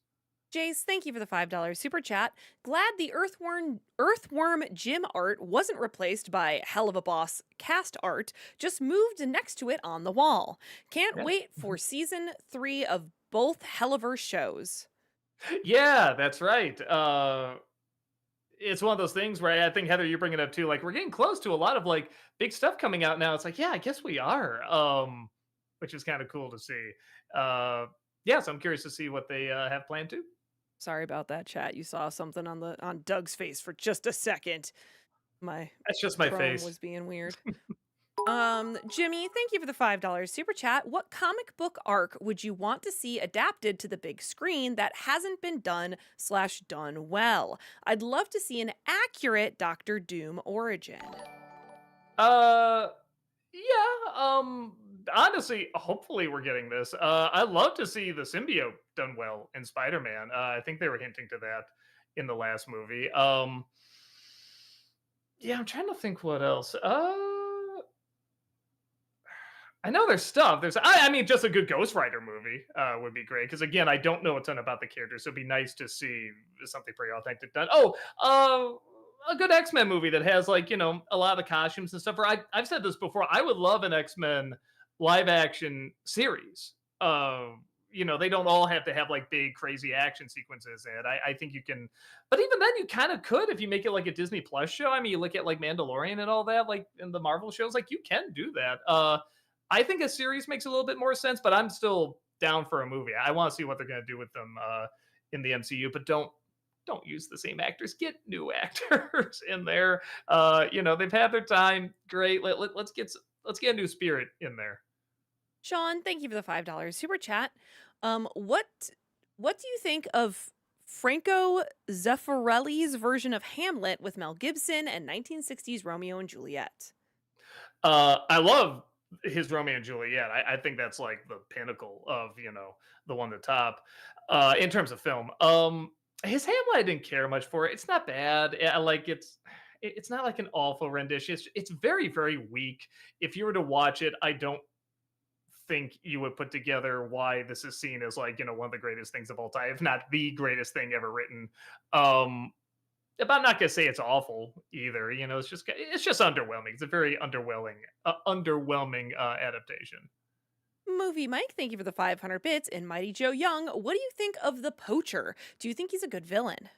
Jace, thank you for the $5 super chat. Glad the Earthworm Jim art wasn't replaced by Hell of a Boss cast art, just moved next to it on the wall. Can't Yeah. wait for season 3 of both Helliverse shows. Yeah, that's right. It's one of those things where I think Heather, you bring it up too. Like we're getting close to a lot of like big stuff coming out now. It's like, yeah, I guess we are. Which is kind of cool to see. Yeah, so I'm curious to see what they have planned too. Sorry about that, chat. You saw something on Doug's face for just a second. My That's just my Chrome face. was being weird. Jimmy, thank you for the $5 super chat. What comic book arc would you want to see adapted to the big screen that hasn't been done/done well? I'd love to see an accurate Doctor Doom origin. Uh, yeah. Honestly, hopefully we're getting this. I'd love to see the symbiote done well in Spider-Man. I think they were hinting to that in the last movie. Yeah, I'm trying to think what else. I know there's stuff. I mean, just a good Ghost Rider movie would be great. Because again, I don't know a ton about the characters, so it'd be nice to see something pretty authentic done. Oh, a good X-Men movie that has like a lot of the costumes and stuff. Or I've said this before. I would love an X-Men live action series. They don't all have to have like big crazy action sequences in it. I think you can, but even then, you kind of could if you make it like a Disney Plus show. I mean, you look at like Mandalorian and all that, like in the Marvel shows, like you can do that. I think a series makes a little bit more sense, but I'm still down for a movie. I want to see what they're going to do with them in the MCU, but don't use the same actors. Get new actors in there. They've had their time. Great. Let's get a new spirit in there. Sean, thank you for the $5 super chat. What do you think of Franco Zeffirelli's version of Hamlet with Mel Gibson and 1960s Romeo and Juliet? I love his Romeo and Juliet. I think that's like the pinnacle of the one at the top in terms of film. His Hamlet I didn't care much for. It's not bad. I like it's not like an awful rendition. It's very very weak. If you were to watch it, I don't think you would put together why this is seen as like one of the greatest things of all time, if not the greatest thing ever written. Um, but I'm not gonna say it's awful either. It's just underwhelming. It's a very underwhelming adaptation. Movie Mike, thank you for the 500 bits. And Mighty Joe Young, what do you think of the Poacher? Do you think he's a good villain?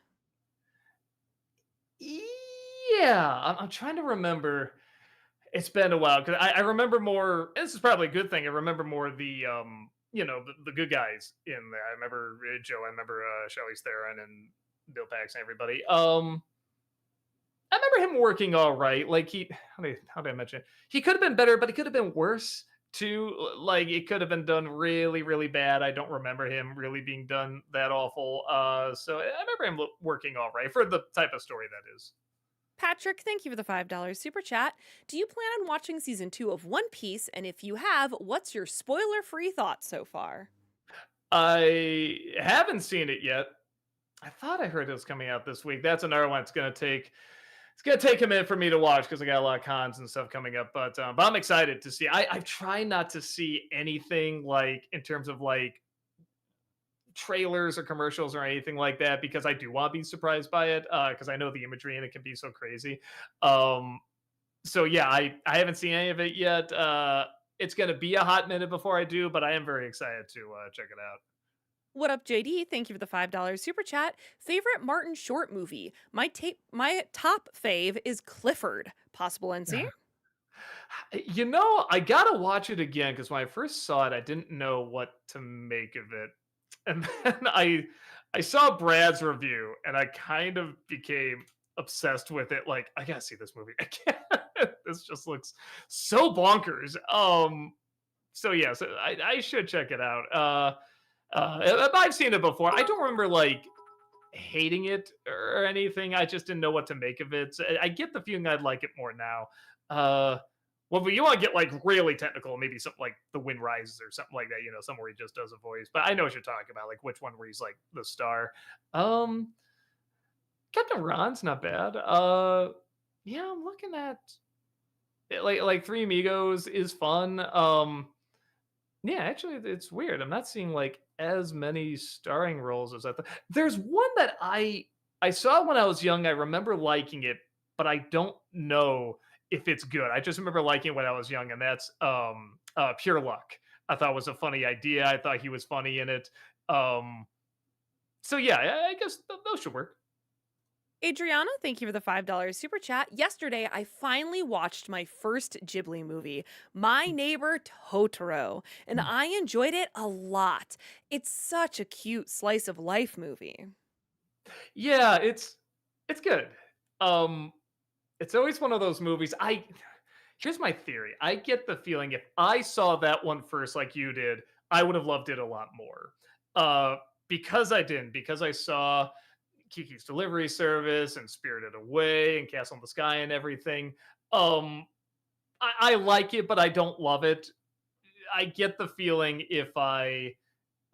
Yeah, I'm trying to remember. It's been a while because I remember more. This is probably a good thing. I remember more the good guys in there. I remember Joe. I remember Charlize Theron and Bill Paxton. Everybody. I remember him working all right. Like how did I mention it? He could have been better, but he could have been worse too. Like it could have been done really, really bad. I don't remember him really being done that awful. So I remember him working all right for the type of story that is. Patrick, thank you for the $5 super chat. Do you plan on watching season 2 of One Piece? And if you have, what's your spoiler free thoughts so far? I haven't seen it yet. I thought I heard it was coming out this week. That's another one. It's gonna take a minute for me to watch because I got a lot of cons and stuff coming up. But I'm excited to see. I try not to see anything like in terms of like trailers or commercials or anything like that because I do want to be surprised by it because I know the imagery in it can be so crazy. Um, so yeah, I haven't seen any of it yet. It's gonna be a hot minute before I do, but I am very excited to check it out. What up, JD? Thank you for the $5 super chat. Favorite Martin Short movie? My top fave is Clifford. Possible NC? I gotta watch it again because when I first saw it, I didn't know what to make of it, and then I saw Brad's review, and I kind of became obsessed with it. Like, I gotta see this movie again. This just looks so bonkers. So yeah, so I should check it out. I've seen it before. I don't remember like hating it or anything. I just didn't know what to make of it. So I get the feeling I'd like it more now. Uh, well, but you want to get like really technical, maybe something like The Wind Rises or something like that. Somewhere he just does a voice. But I know what you're talking about, like which one where he's like the star. Um, Captain Ron's not bad. Yeah, I'm looking at like Three Amigos is fun. Yeah, actually, it's weird. I'm not seeing like as many starring roles as I thought. There's one that I saw when I was young. I remember liking it, but I don't know if it's good. I just remember liking it when I was young, and that's Pure Luck. I thought was a funny idea. I thought he was funny in it. Um, so yeah, I guess those should work. Adriana, thank you for the $5 super chat. Yesterday, I finally watched my first Ghibli movie, My Neighbor Totoro, and I enjoyed it a lot. It's such a cute slice of life movie. Yeah, it's good. Um, it's always one of those movies. I Here's my theory. I get the feeling if I saw that one first, like you did, I would have loved it a lot more. Uh, because I didn't, because I saw Kiki's Delivery Service and Spirited Away and Castle in the Sky and everything. Um, I like it, but I don't love it. I get the feeling if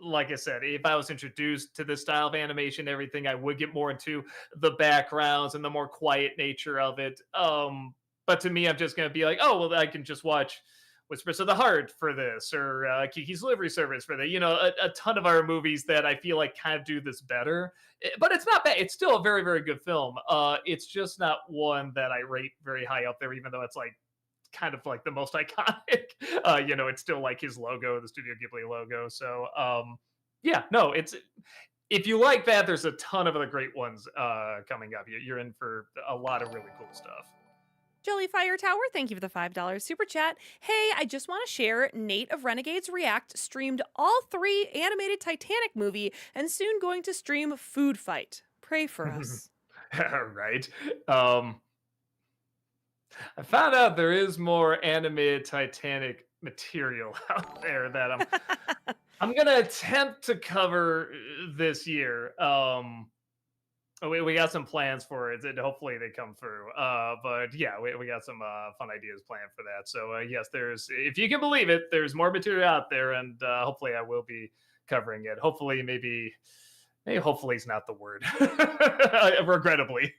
like I said, if I was introduced to this style of animation, everything, I would get more into the backgrounds and the more quiet nature of it. But to me, I'm just going to be like, oh, well, I can just watch Whispers of the Heart for this or Kiki's Delivery Service for that. A ton of our movies that I feel like kind of do this better. But it's not bad. It's still a very, very good film. It's just not one that I rate very high up there, even though it's like kind of like the most iconic. It's still like his logo, the Studio Ghibli logo. So yeah, no, it's if you like that, there's a ton of other great ones coming up. You're in for a lot of really cool stuff. Jellyfire Tower, thank you for the $5 super chat. Hey, I just want to share Nate of Renegades React streamed all three animated Titanic movie and soon going to stream Food Fight. Pray for us. Right. I found out there is more animated Titanic material out there that I'm gonna attempt to cover this year. We got some plans for it, and hopefully they come through. But yeah, we got some fun ideas planned for that. So yes, there's if you can believe it, there's more material out there, and hopefully I will be covering it. Hopefully, maybe hopefully is not the word. Regrettably.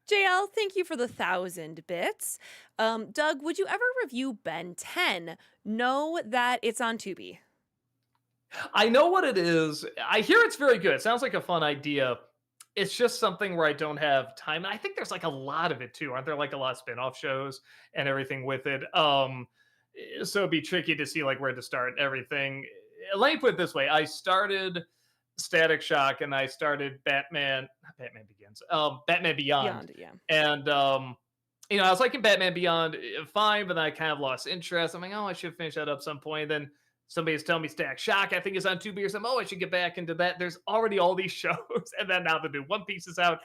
JL, thank you for the 1,000 bits. Doug, would you ever review Ben 10? Know that it's on Tubi. I know what it is. I hear it's very good. It sounds like a fun idea. It's just something where I don't have time. And I think there's like a lot of it too. Aren't there like a lot of spin-off shows and everything with it? So it'd be tricky to see like where to start and everything. Let me put it this way. I started Static Shock and I started not Batman Begins, Batman Beyond. Beyond, yeah. And I was liking Batman Beyond fine, but then I kind of lost interest. I'm like, oh, I should finish that up some point. Then somebody's telling me Static Shock, I think is on Tubi or something. Oh, I should get back into that. There's already all these shows, and then now the new One Piece is out.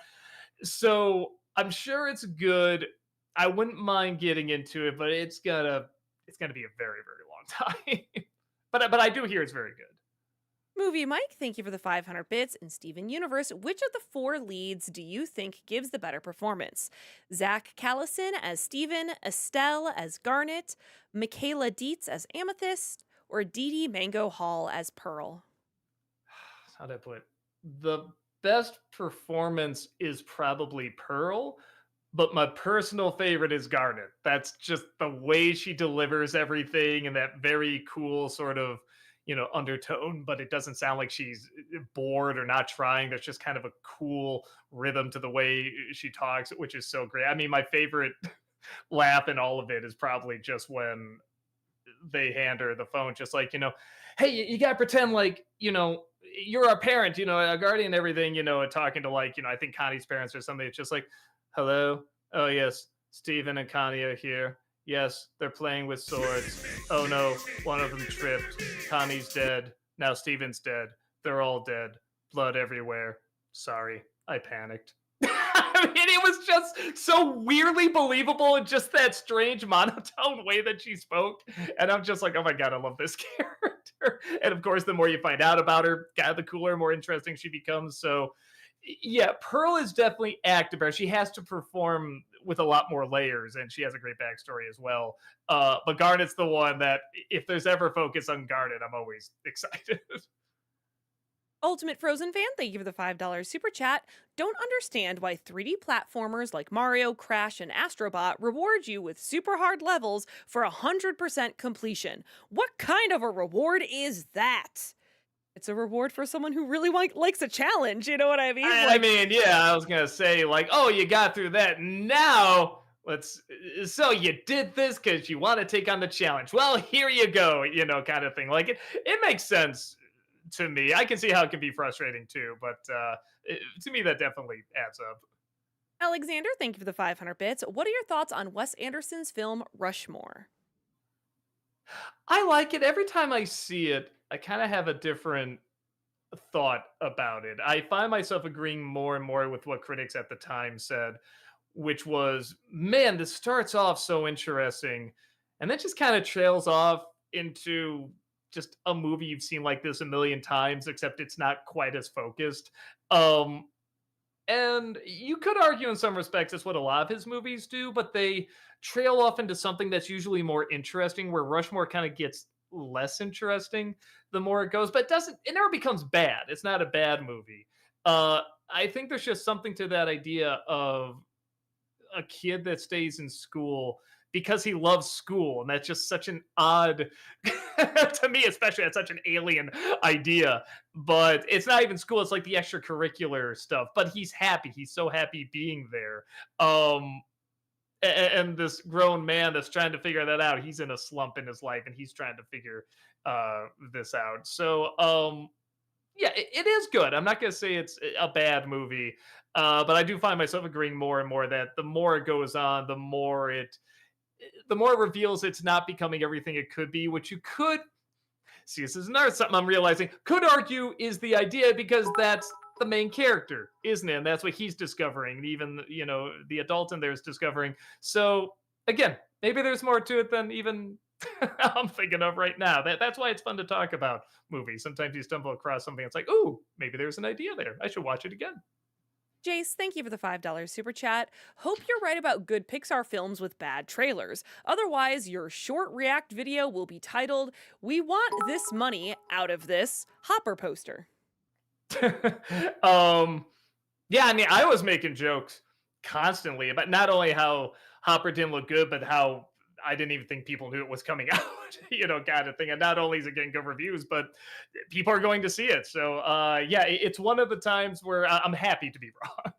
So I'm sure it's good. I wouldn't mind getting into it, but it's gonna be a very, very long time. but I do hear it's very good. Movie Mike, thank you for the 500 bits. And Steven Universe, which of the four leads do you think gives the better performance? Zach Callison as Steven, Estelle as Garnet, Michaela Dietz as Amethyst, or Dee Dee Mango Hall as Pearl? How'd I put it? The best performance is probably Pearl, but my personal favorite is Garnet. That's just the way she delivers everything and that very cool sort of, undertone, but it doesn't sound like she's bored or not trying. There's just kind of a cool rhythm to the way she talks, which is so great. I mean, my favorite laugh in all of it is probably just when they hand her the phone, just like, hey, you got to pretend like, you're our parent, a guardian, everything, talking to like, I think Connie's parents or something. It's just like, hello. Oh, yes. Stephen and Connie are here. Yes, they're playing with swords. Oh, no. One of them tripped. Connie's dead. Now Stephen's dead. They're all dead. Blood everywhere. Sorry. I panicked. I mean, it was just so weirdly believable in just that strange monotone way that she spoke. And I'm just like, oh my God, I love this character. And of course, the more you find out about her, God, the cooler, more interesting she becomes. So, yeah, Pearl is definitely active. She has to perform with a lot more layers, and she has a great backstory as well. But Garnet's the one that, if there's ever focus on Garnet, I'm always excited. Ultimate Frozen fan, thank you for the $5 super chat. Don't understand why 3D platformers like Mario, Crash, and Astrobot reward you with super hard levels for 100% completion. What kind of a reward is that? It's a reward for someone who really likes a challenge, you know what I mean? I mean, yeah, I was gonna say like, oh, you got through that. Now let's. So you did this because you want to take on the challenge. Well, here you go, kind of thing. Like it makes sense to me. I can see how it can be frustrating too, but to me that definitely adds up. Alexander, thank you for the 500 bits. What are your thoughts on Wes Anderson's film Rushmore? I like it. Every time I see it, I kind of have a different thought about it. I find myself agreeing more and more with what critics at the time said, which was, man, this starts off so interesting and then just kind of trails off into just a movie you've seen like this a million times, except it's not quite as focused. Um, and you could argue in some respects it's what a lot of his movies do, but they trail off into something that's usually more interesting, where Rushmore kind of gets less interesting the more it goes, but it never becomes bad. It's not a bad movie. Uh, I think there's just something to that idea of a kid that stays in school because he loves school, and that's just such an odd to me, especially, that's such an alien idea. But it's not even school, it's like the extracurricular stuff, but he's happy, he's so happy being there. um and this grown man that's trying to figure that out, he's in a slump in his life and he's trying to figure this out. So yeah, it is good. I'm not going to say it's a bad movie, but I do find myself agreeing more and more that the more it goes on, the more it reveals it's not becoming everything it could be, which you could see. This is another something I'm realizing. Could argue is the idea, because that's the main character, isn't it? And that's what he's discovering. And even the adult in there is discovering. So again, maybe there's more to it than even I'm thinking of right now. That's why it's fun to talk about movies. Sometimes you stumble across something. It's like, ooh, maybe there's an idea there. I should watch it again. Jace, thank you for the $5 super chat. Hope you're right about good Pixar films with bad trailers. Otherwise, your short react video will be titled, "We want this money out of this Hopper poster." um, yeah, I mean, I was making jokes constantly about not only how Hopper didn't look good, but how I didn't even think people knew it was coming out, kind of thing. And not only is it getting good reviews, but people are going to see it. So, yeah, it's one of the times where I'm happy to be wrong.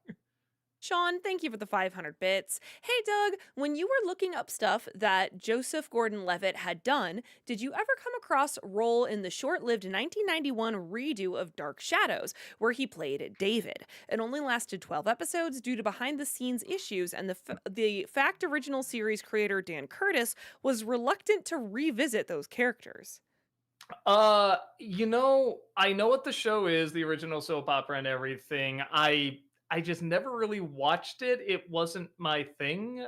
Sean, thank you for the 500 bits. Hey, Doug, when you were looking up stuff that Joseph Gordon Levitt had done, did you ever come across a role in the short lived 1991 redo of Dark Shadows, where he played David? It only lasted 12 episodes due to behind the scenes issues, and the fact original series creator Dan Curtis was reluctant to revisit those characters. I know what the show is, the original soap opera and everything. I just never really watched it. It wasn't my thing.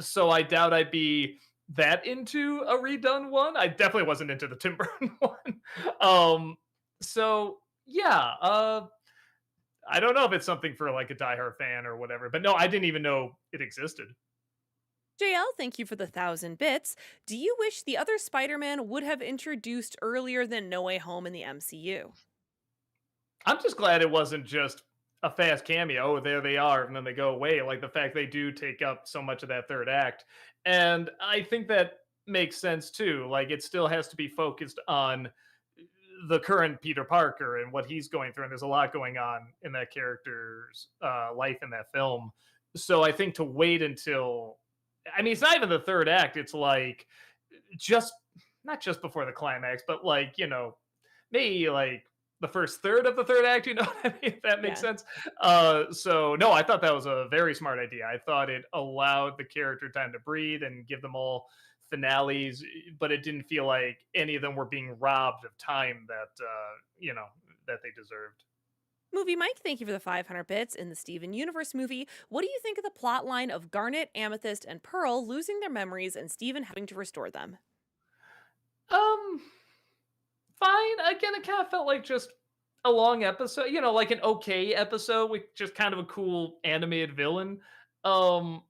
So I doubt I'd be that into a redone one. I definitely wasn't into the Tim Burton one. Um, so yeah, I don't know if it's something for like a diehard fan or whatever, but no, I didn't even know it existed. JL, thank you for the 1,000 bits. Do you wish the other Spider Man would have introduced earlier than No Way Home in the MCU? I'm just glad it wasn't just a fast cameo. Oh, there they are, and then they go away. Like the fact they do take up so much of that third act, and I think that makes sense too. Like it still has to be focused on the current Peter Parker and what he's going through, and there's a lot going on in that character's life in that film. So I think to wait until, I mean, it's not even the third act. It's like just not just before the climax, but like maybe like the first third of the third act, you know what I mean? If that makes Yeah. sense. So no, I thought that was a very smart idea. I thought it allowed the character time to breathe and give them all finales, but it didn't feel like any of them were being robbed of time that that they deserved. Movie Mike, thank you for the 500 bits. In the Steven Universe movie, what do you think of the plot line of Garnet, Amethyst, and Pearl losing their memories and Steven having to restore them? Um, Fine. Again, it kind of felt like just a long episode, like an okay episode with just kind of a cool animated villain. Um,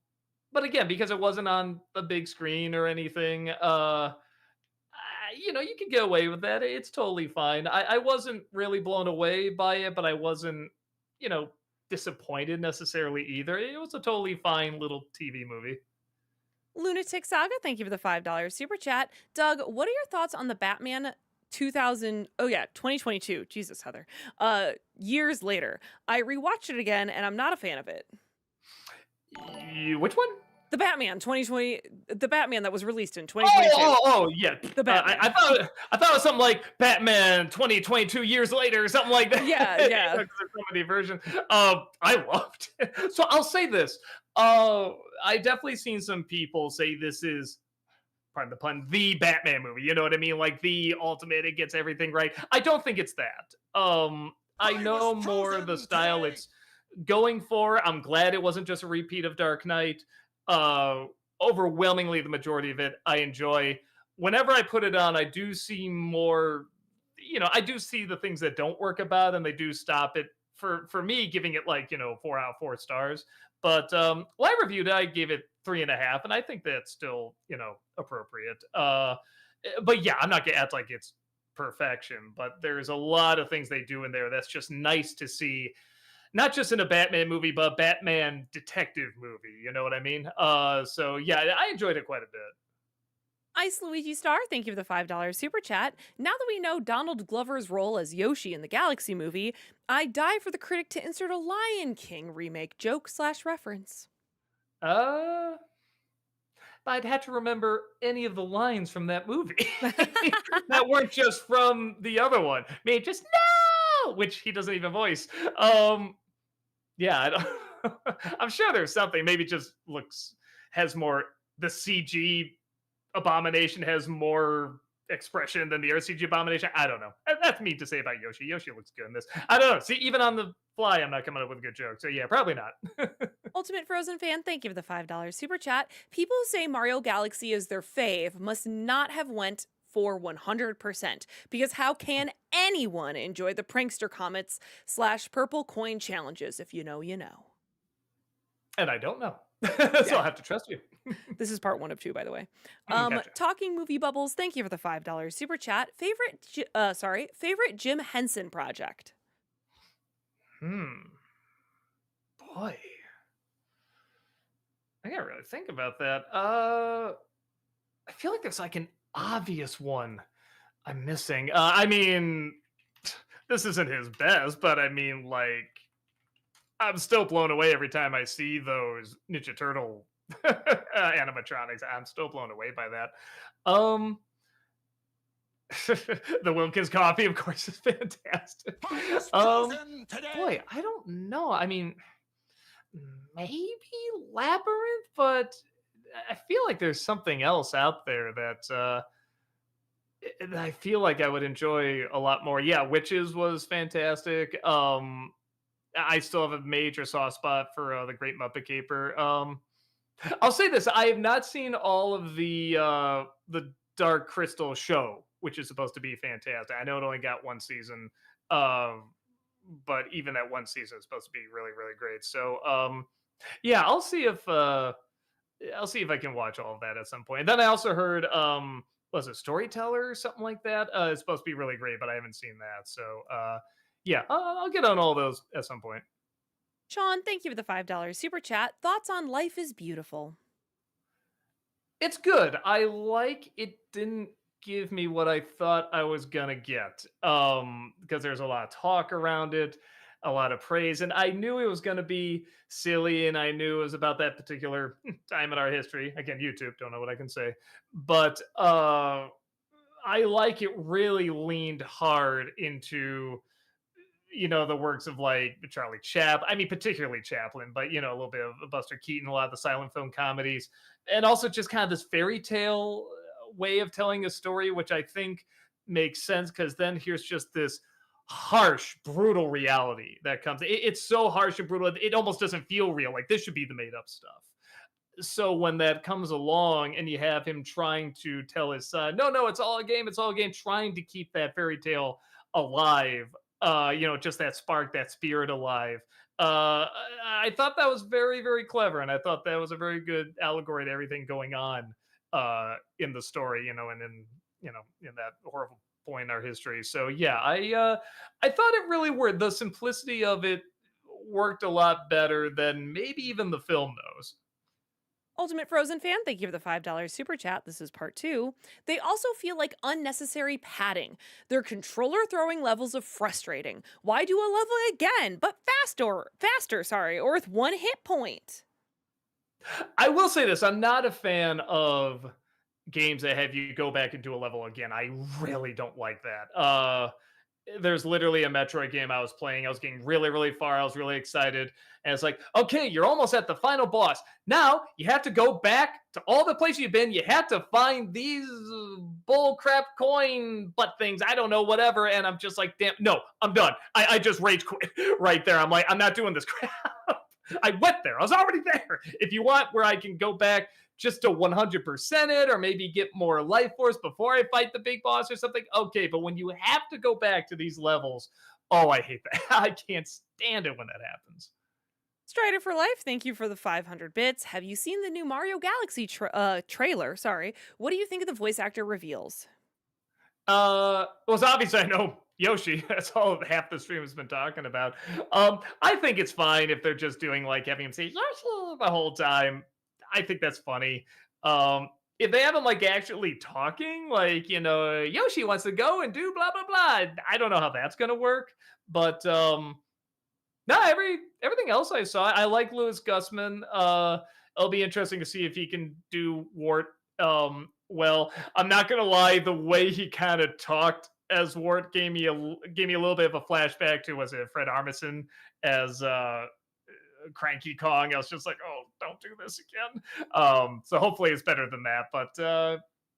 but again, because it wasn't on the big screen or anything, you could get away with that. It's totally fine. I wasn't really blown away by it, but I wasn't, you know, disappointed necessarily either. It was a totally fine little TV movie. Lunatic Saga, thank you for the $5 super chat. Doug, what are your thoughts on the Batman 2000, oh yeah, 2022, Jesus, Heather, years later? I rewatched it again and I'm not a fan of it. Which one? The Batman 2020, the Batman that was released in Oh, 2022. yeah. The Batman. I thought it was something like Batman 2022 years later or something like that. Yeah, yeah. 'Cause there's so many versions. I loved it. So I'll say this. I definitely seen some people say this is, pardon the pun, the Batman movie. You know what I mean? Like the ultimate, it gets everything right. I don't think it's that. I know more the style it's going for. I'm glad it wasn't just a repeat of Dark Knight. Uh, Overwhelmingly, the majority of it I enjoy. Whenever I put it on, I do see more. I do see the things that don't work about, and they do stop it. For me, giving it like 4 out of 4 stars. But when I reviewed it, I gave it 3.5, and I think that's still appropriate. But yeah, I'm not gonna act like it's perfection, but there's a lot of things they do in there that's just nice to see, not just in a Batman movie, but Batman detective movie. You know what I mean? So yeah, I enjoyed it quite a bit. Ice Luigi Star, thank you for the $5 super chat. Now that we know Donald Glover's role as Yoshi in the Galaxy movie, I die for the critic to insert a Lion King remake joke slash reference. Uh, I'd have to remember any of the lines from that movie that weren't just from the other one. I mean, just no, which he doesn't even voice. Yeah, I don't. I'm sure there's something. Maybe just has more. The CG Abomination has more expression than the RCG Abomination. I don't know. That's me to say about Yoshi. Yoshi looks good in this. I don't know. See, even on the fly, I'm not coming up with a good joke. So yeah, probably not. Ultimate Frozen fan, thank you for the $5 super chat. People who say Mario Galaxy is their fave must not have went for 100%, because how can anyone enjoy the prankster comments slash purple coin challenges? If you know, you know. And I don't know. So Yeah. I'll have to trust you. This is part 1 of 2, by the way. Gotcha. Talking movie bubbles, thank you for the $5 super chat. Favorite Jim Henson project. Boy. I gotta really think about that. I feel like there's like an obvious one I'm missing. I mean, this isn't his best, but I mean, like, I'm still blown away every time I see those Ninja Turtle animatronics. I'm still blown away by that. Um, the Wilkins coffee, of course, is fantastic. Boy, I don't know. I mean, maybe Labyrinth, but I feel like there's something else out there that I feel like I would enjoy a lot more. Yeah, Witches was fantastic. I still have a major soft spot for the Great Muppet Caper. I'll say this: I have not seen all of the Dark Crystal show, which is supposed to be fantastic. I know it only got 1 season, but even that 1 season is supposed to be really, really great. So, yeah, I'll see if I can watch all of that at some point. And then I also heard, was it Storyteller or something like that? It's supposed to be really great, but I haven't seen that. So, yeah, I'll get on all those at some point. Sean, thank you for the $5 super chat. Thoughts on Life is Beautiful? It's good. I like it didn't give me what I thought I was gonna get. Because there's a lot of talk around it, a lot of praise, and I knew it was gonna be silly, and I knew it was about that particular time in our history. Again, YouTube, don't know what I can say. But I like it really leaned hard into the works of like Charlie Chaplin. I mean, particularly Chaplin, but a little bit of Buster Keaton, a lot of the silent film comedies, and also just kind of this fairy tale way of telling a story, which I think makes sense because then here's just this harsh, brutal reality that comes. It's so harsh and brutal, it almost doesn't feel real. Like this should be the made up stuff. So when that comes along and you have him trying to tell his son, no, no, it's all a game, it's all a game, trying to keep that fairy tale alive, just that spark, that spirit alive. I thought that was very, very clever, and I thought that was a very good allegory to everything going on in the story, and in that horrible point in our history. So yeah, I thought it really worked. The simplicity of it worked a lot better than maybe even the film knows. Ultimate Frozen fan, thank you for the $5 super chat. This is part two. They also feel like unnecessary padding. Their controller throwing levels of frustrating. Why do a level again, but faster, sorry, or with one hit point? I will say this: I'm not a fan of games that have you go back and do a level again. I really don't like that. There's literally a Metroid game I was playing. I was getting really, really far. I was really excited. And it's like, okay, you're almost at the final boss. Now you have to go back to all the places you've been. You have to find these bull crap coin butt things. I don't know, whatever. And I'm just like, damn, no, I'm done. I just rage quit right there. I'm like, I'm not doing this crap. I went there. I was already there. If you want where I can go back just to 100% it, or maybe get more life force before I fight the big boss or something, okay. But when you have to go back to these levels, oh, I hate that. I can't stand it when that happens. Strider for Life, thank you for the 500 bits. Have you seen the new Mario Galaxy trailer? Sorry. What do you think of the voice actor reveals? Well, it's obvious I know Yoshi. That's all half the stream has been talking about. I think it's fine if they're just doing like having him say Yoshi the whole time. I think that's funny. If they have him like actually talking, like Yoshi wants to go and do blah blah blah. I don't know how that's gonna work, but no, everything else I saw, I like Louis Gussman. It'll be interesting to see if he can do Wart. Well, I'm not gonna lie, the way he kind of talked as Wart gave me a little bit of a flashback to, was it Fred Armisen as Cranky Kong. I was just like, oh, don't do this again. So hopefully it's better than that. But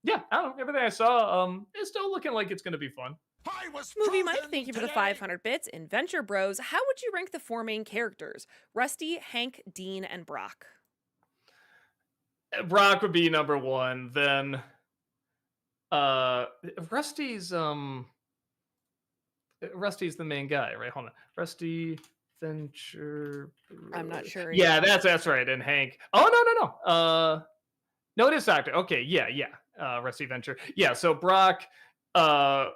yeah, I don't know. Everything I saw, is still looking like it's gonna be fun. I was Movie Mike, frozen thank you for the today. 500 bits. In Venture Bros, how would you rank the four main characters? Rusty, Hank, Dean, and Brock. Brock would be number one. Then uh Rusty's um Rusty's the main guy, right? Hold on. Rusty Venture. I'm not sure. Yeah, that's right. And Hank. Oh no. No, it is Doctor. Okay, yeah. Rusty Venture. Yeah, so Brock, uh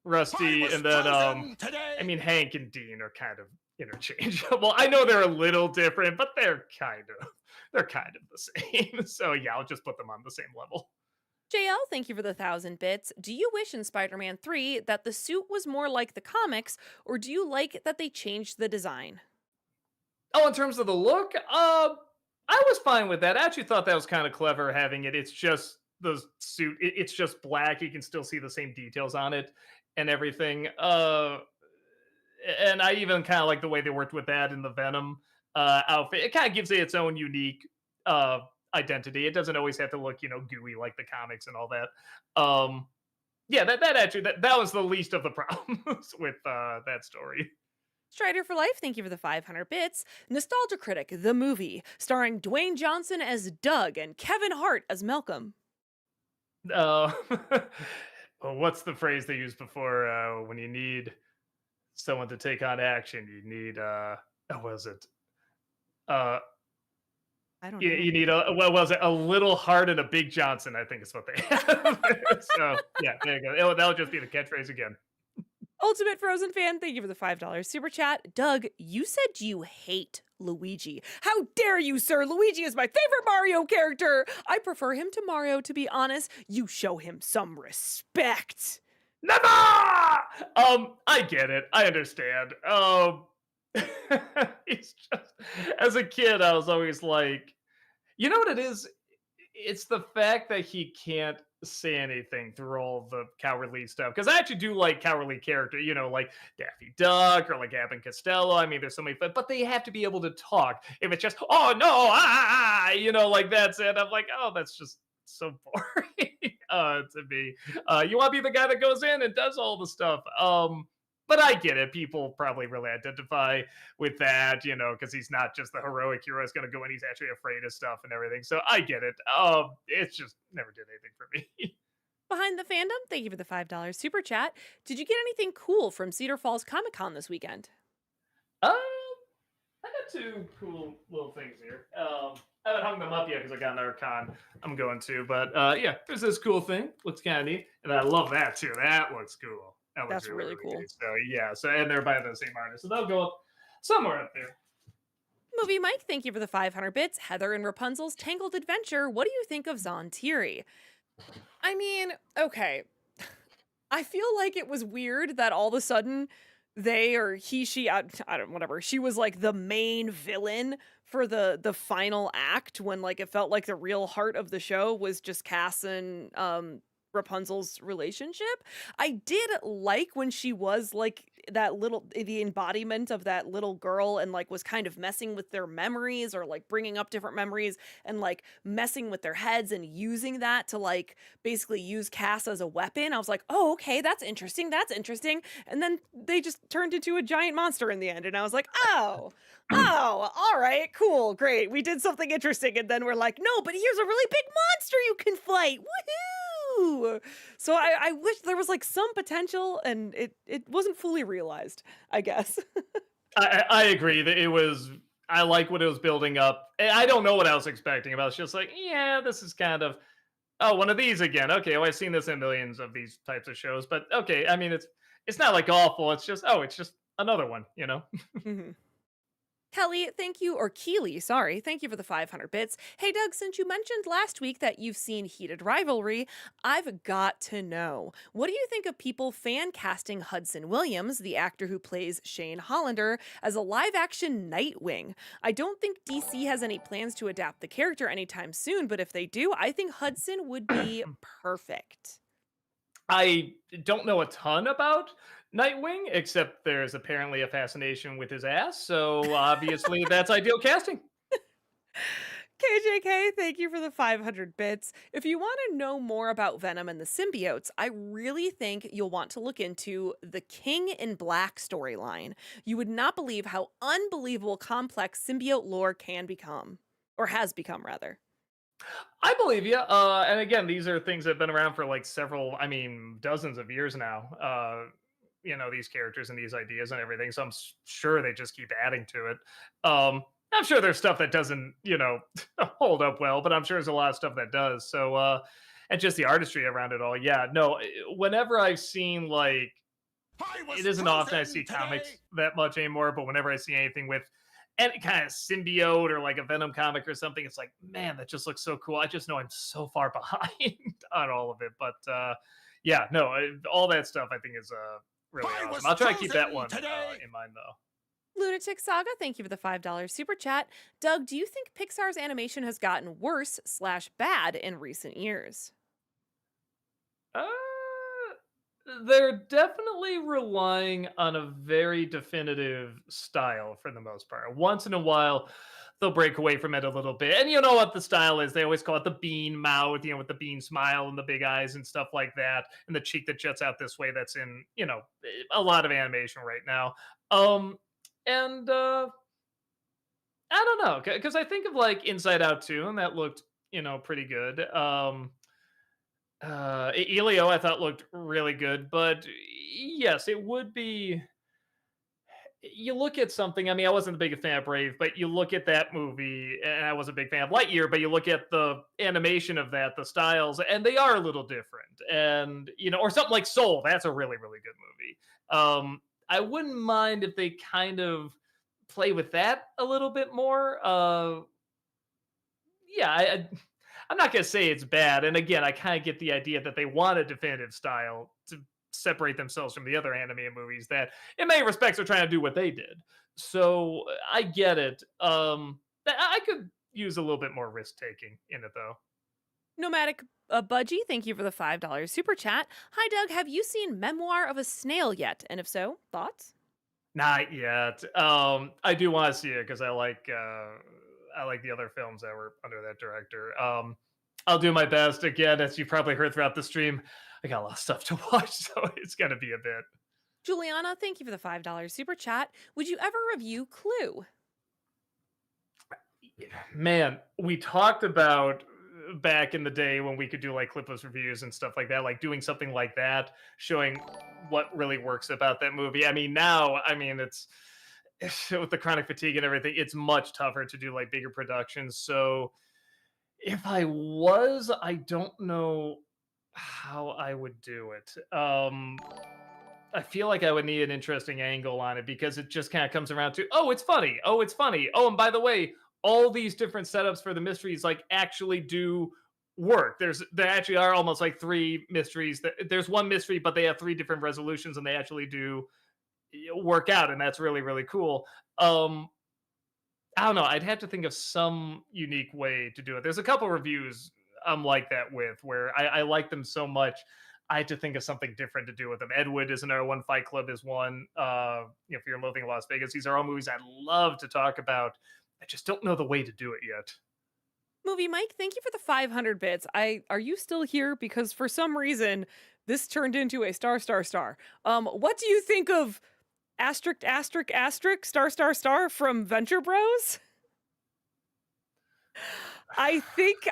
Rusty, and then today. I mean Hank and Dean are kind of interchangeable. I know they're a little different, but they're kind of the same. So yeah, I'll just put them on the same level. JL, thank you for the 1,000 bits. Do you wish in Spider Man 3 that the suit was more like the comics, or do you like that they changed the design? Oh, in terms of the look, I was fine with that. I actually thought that was kind of clever having it. It's just the suit. It's just black. You can still see the same details on it and everything. And I even kind of like the way they worked with that in the Venom outfit. It kind of gives it its own unique uh, identity. It doesn't always have to look, gooey like the comics and all that. Yeah, that actually that was the least of the problems with that story. Strider for Life, thank you for the 500 bits. Nostalgia Critic, the movie, starring Dwayne Johnson as Doug and Kevin Hart as Malcolm. Uh, well, what's the phrase they used before when you need someone to take on action? You need what was it? Uh, I don't you, know. you need what was it? A little heart and a big Johnson, I think is what they have. So yeah, there you go. That'll just be the catchphrase again. Ultimate Frozen fan, thank you for the $5 super chat. Doug, you said you hate Luigi. How dare you, sir? Luigi is my favorite Mario character. I prefer him to Mario, to be honest. You show him some respect. Never! I get it. I understand. It's just, as a kid, I was always like, you know what it is? It's the fact that he can't say anything through all the cowardly stuff. Because I actually do like cowardly character, like Daffy Duck or like Abbott and Costello. I mean, there's so many, but they have to be able to talk. If it's just, oh no, like that's it. I'm like, oh, that's just so boring to me. You want to be the guy that goes in and does all the stuff. But I get it. People probably really identify with that, because he's not just the heroic hero is going to go in. He's actually afraid of stuff and everything. So I get it. It's just never did anything for me. Behind the fandom, thank you for the $5 super chat. Did you get anything cool from Cedar Falls Comic Con this weekend? I got two cool little things here. I haven't hung them up yet because I got another con I'm going to. But yeah, there's this cool thing. Looks kind of neat. And I love that too. That looks cool. That looks That's really cool. Neat. So yeah, and they're by the same artist. So they'll go up somewhere up there. Movie Mike, thank you for the 500 bits. Heather and Rapunzel's Tangled Adventure. What do you think of Zon Thierry? I mean, okay. I feel like it was weird that all of a sudden they or he, she, I don't, whatever. She was like the main villain for the final act when like it felt like the real heart of the show was just Cass and Rapunzel's relationship. I did like when she was like the embodiment of that little girl and like was kind of messing with their memories or like bringing up different memories and like messing with their heads and using that to like basically use Cass as a weapon. I was like, oh, okay, that's interesting. That's interesting. And then they just turned into a giant monster in the end. And I was like, oh, all right, cool, great. We did something interesting. And then we're like, no, but here's a really big monster you can fight. Woohoo! So I wish there was like some potential and it wasn't fully realized, I guess. I agree that it was. I like what it was building up. I don't know what I was expecting. About it's just like, yeah, this is kind of one of these again. Okay, well, I've seen this in millions of these types of shows, but okay. I mean, it's not like awful. It's just it's just another one. Mhm. Kelly, thank you, or Keely, sorry, thank you for the 500 bits. Hey, Doug, since you mentioned last week that you've seen Heated Rivalry, I've got to know, what do you think of people fan casting Hudson Williams, the actor who plays Shane Hollander, as a live-action Nightwing? I don't think DC has any plans to adapt the character anytime soon, but if they do, I think Hudson would be perfect. I don't know a ton about Nightwing, except there's apparently a fascination with his ass. So obviously, that's ideal casting. KJK, thank you for the 500 bits. If you want to know more about Venom and the symbiotes, I really think you'll want to look into the King in Black storyline. You would not believe how unbelievable complex symbiote lore can become, or has become, rather. I believe you. And again, these are things that have been around for like dozens of years now. These characters and these ideas and everything. So I'm sure they just keep adding to it. I'm sure there's stuff that doesn't, hold up well, but I'm sure there's a lot of stuff that does. So, and just the artistry around it all. Yeah, no, whenever I've seen like, it isn't often I see comics that much anymore, but whenever I see anything with any kind of symbiote or like a Venom comic or something, it's like, man, that just looks so cool. I just know I'm so far behind on all of it. But yeah, no, all that stuff I think is really awesome. I'll try to keep that one in mind though. Lunatic Saga, thank you for the $5 super chat. Doug, do you think Pixar's animation has gotten worse/bad in recent years? They're definitely relying on a very definitive style for the most part. Once in a while, they'll break away from it a little bit. And you know what the style is? They always call it the bean mouth, with the bean smile and the big eyes and stuff like that, and the cheek that juts out this way. That's in, a lot of animation right now. And I don't know, because I think of like Inside Out 2, and that looked, pretty good. Elio, I thought looked really good, but yes, you look at something. I mean, I wasn't a big fan of Brave, but you look at that movie, and I was a big fan of Lightyear. But you look at the animation of that, the styles, and they are a little different. And or something like Soul. That's a really, really good movie. I wouldn't mind if they kind of play with that a little bit more. Yeah, I'm not gonna say it's bad. And again, I kind of get the idea that they want a definitive style to separate themselves from the other anime movies that, in many respects, are trying to do what they did. So I get it. I could use a little bit more risk taking in it, though. Nomadic Budgie, thank you for the $5 super chat. Hi, Doug. Have you seen Memoir of a Snail yet? And if so, thoughts? Not yet. I do want to see it because I like the other films that were under that director. I'll do my best. Again, as you probably heard throughout the stream, I got a lot of stuff to watch, so it's gonna be a bit. Juliana, thank you for the $5 super chat. Would you ever review Clue? Man, we talked about back in the day when we could do like clipless reviews and stuff like that, like doing something like that, showing what really works about that movie. I mean, now, I mean, it's with the chronic fatigue and everything, it's much tougher to do like bigger productions. So if I was, I don't know how I would do it. I feel like I would need an interesting angle on it because it just kind of comes around to, oh, it's funny. Oh, it's funny. Oh, and by the way, all these different setups for the mysteries like actually do work. There actually are almost like three mysteries. There's one mystery, but they have three different resolutions, and they actually do work out, and that's really, really cool. I don't know. I'd have to think of some unique way to do it. There's a couple reviews I'm like that with, where I like them so much. I had to think of something different to do with them. Ed Wood is another one. Fight Club is one. If you're Loathing in Las Vegas, these are all movies I'd love to talk about. I just don't know the way to do it yet. Movie Mike, thank you for the 500 bits. Are you still here? Because for some reason, this turned into a star, star, star. What do you think of asterisk, asterisk, asterisk, star, star, star from Venture Bros? I think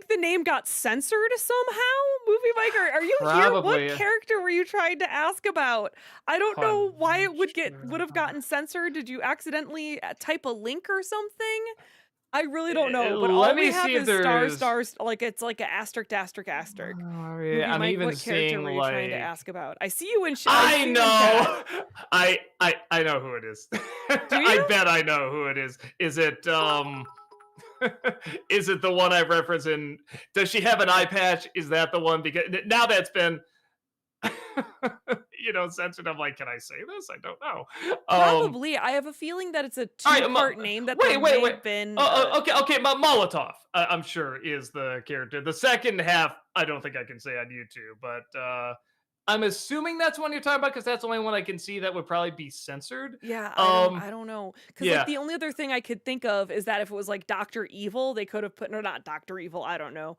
the name got censored somehow. Movie Mike, are you here? What Probably. character were you trying to ask about? I don't know why it would have Convention. gotten censored. Did you accidentally type a link or something? I really don't know, but all Let we me have see if is stars, there's. stars, like it's like a asterisk, asterisk, asterisk. Movie I'm Mike, even what character seeing were you trying to like. ask about? I see you in I I see you in chat. know. I know who it is. Do I you? bet I know who it is. Is it is it the one I reference in? Does she have an eye patch? Is that the one? Because now that's been censored. I'm like, can I say this? I don't know. Probably. I have a feeling that it's a All right. two-part name that there Wait, wait, may wait. have been Okay. Molotov. I'm sure is the character. The second half, I don't think I can say on YouTube, but I'm assuming that's one you're talking about because that's the only one I can see that would probably be censored. yeah, Um, I don't know. Cuz like yeah. the only other thing I could think of is that if it was like Dr. Evil, they could have put no not Dr. Evil, I don't know.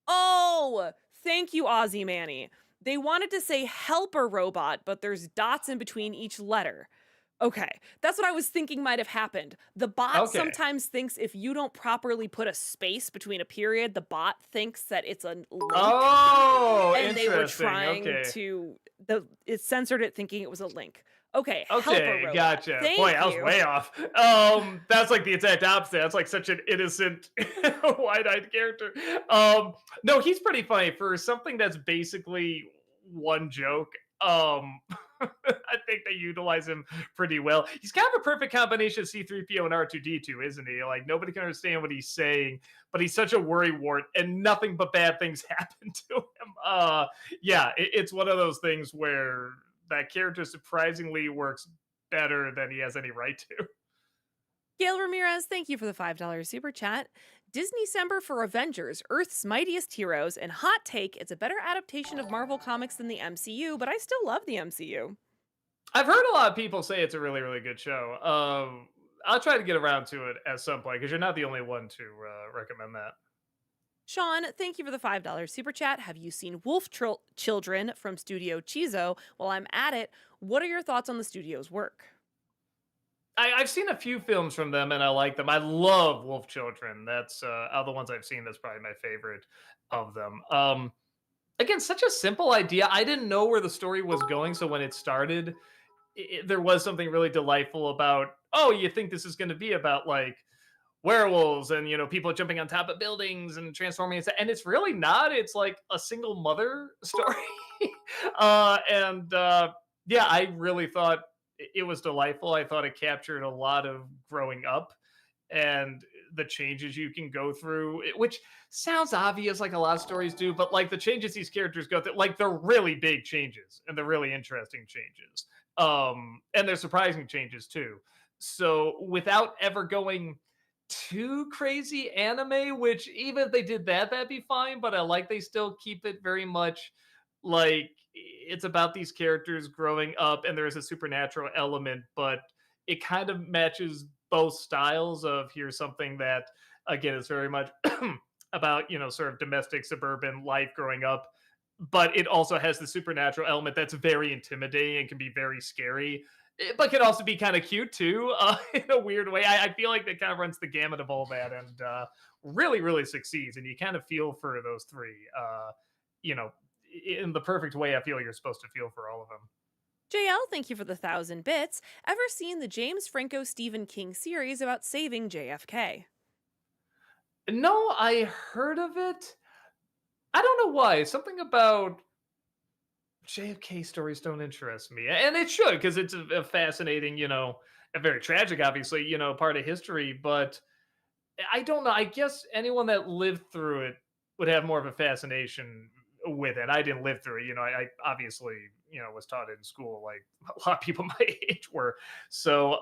Oh, thank you, Ozzy Manny. They wanted to say helper robot, but there's dots in between each letter. Okay, that's what I was thinking might have happened. The bot Okay. sometimes thinks if you don't properly put a space between a period, the bot thinks that it's a link, Oh, and they were interesting. trying Okay. to it censored it thinking it was a link. Okay, helper Okay, robot. gotcha. Boy, Thank I was you. way off. That's like the exact opposite. That's like such an innocent, wide-eyed character. No, he's pretty funny for something that's basically one joke. I think they utilize him pretty well. He's kind of a perfect combination of C3PO and R2D2, isn't he? Like nobody can understand what he's saying, but he's such a worrywart, and nothing but bad things happen to him. Yeah, it's one of those things where that character surprisingly works better than he has any right to. Gail Ramirez, thank you for the $5 super chat. Disney December for Avengers, Earth's Mightiest Heroes, and hot take, it's a better adaptation of Marvel Comics than the MCU, but I still love the MCU. I've heard a lot of people say it's a really, really good show. I'll try to get around to it at some point because you're not the only one to recommend that. Sean, thank you for the $5 super chat. Have you seen Children from Studio Chizo? While I'm at it, what are your thoughts on the studio's work? I've seen a few films from them and I like them. I love Wolf Children. That's out of the ones I've seen. That's probably my favorite of them. Again, such a simple idea. I didn't know where the story was going, so when it started, there was something really delightful about, oh, you think this is going to be about like werewolves and people jumping on top of buildings and transforming and it's really not. It's like a single mother story. And Yeah, I really thought it was delightful. I thought it captured a lot of growing up and the changes you can go through, which sounds obvious like a lot of stories do, but like the changes these characters go through, like they're really big changes and they're really interesting changes. And they're surprising changes too. So without ever going too crazy anime, which even if they did that, that'd be fine. But I like they still keep it very much like it's about these characters growing up and there's a supernatural element, but it kind of matches both styles of here's something that again is very much about sort of domestic suburban life growing up, but it also has the supernatural element that's very intimidating and can be very scary, but can also be kind of cute too, in a weird way. I feel like that kind of runs the gamut of all that and really, really succeeds. And you kind of feel for those three, you know, in the perfect way. I feel you're supposed to feel for all of them. JL, thank you for the 1,000 bits. Ever seen the James Franco Stephen King series about saving JFK? No, I heard of it. I don't know why. Something about JFK stories don't interest me, and it should because it's a fascinating, a very tragic, obviously, part of history. But I don't know. I guess anyone that lived through it would have more of a fascination with it. I didn't live through it. I obviously, was taught it in school, like a lot of people my age were. So,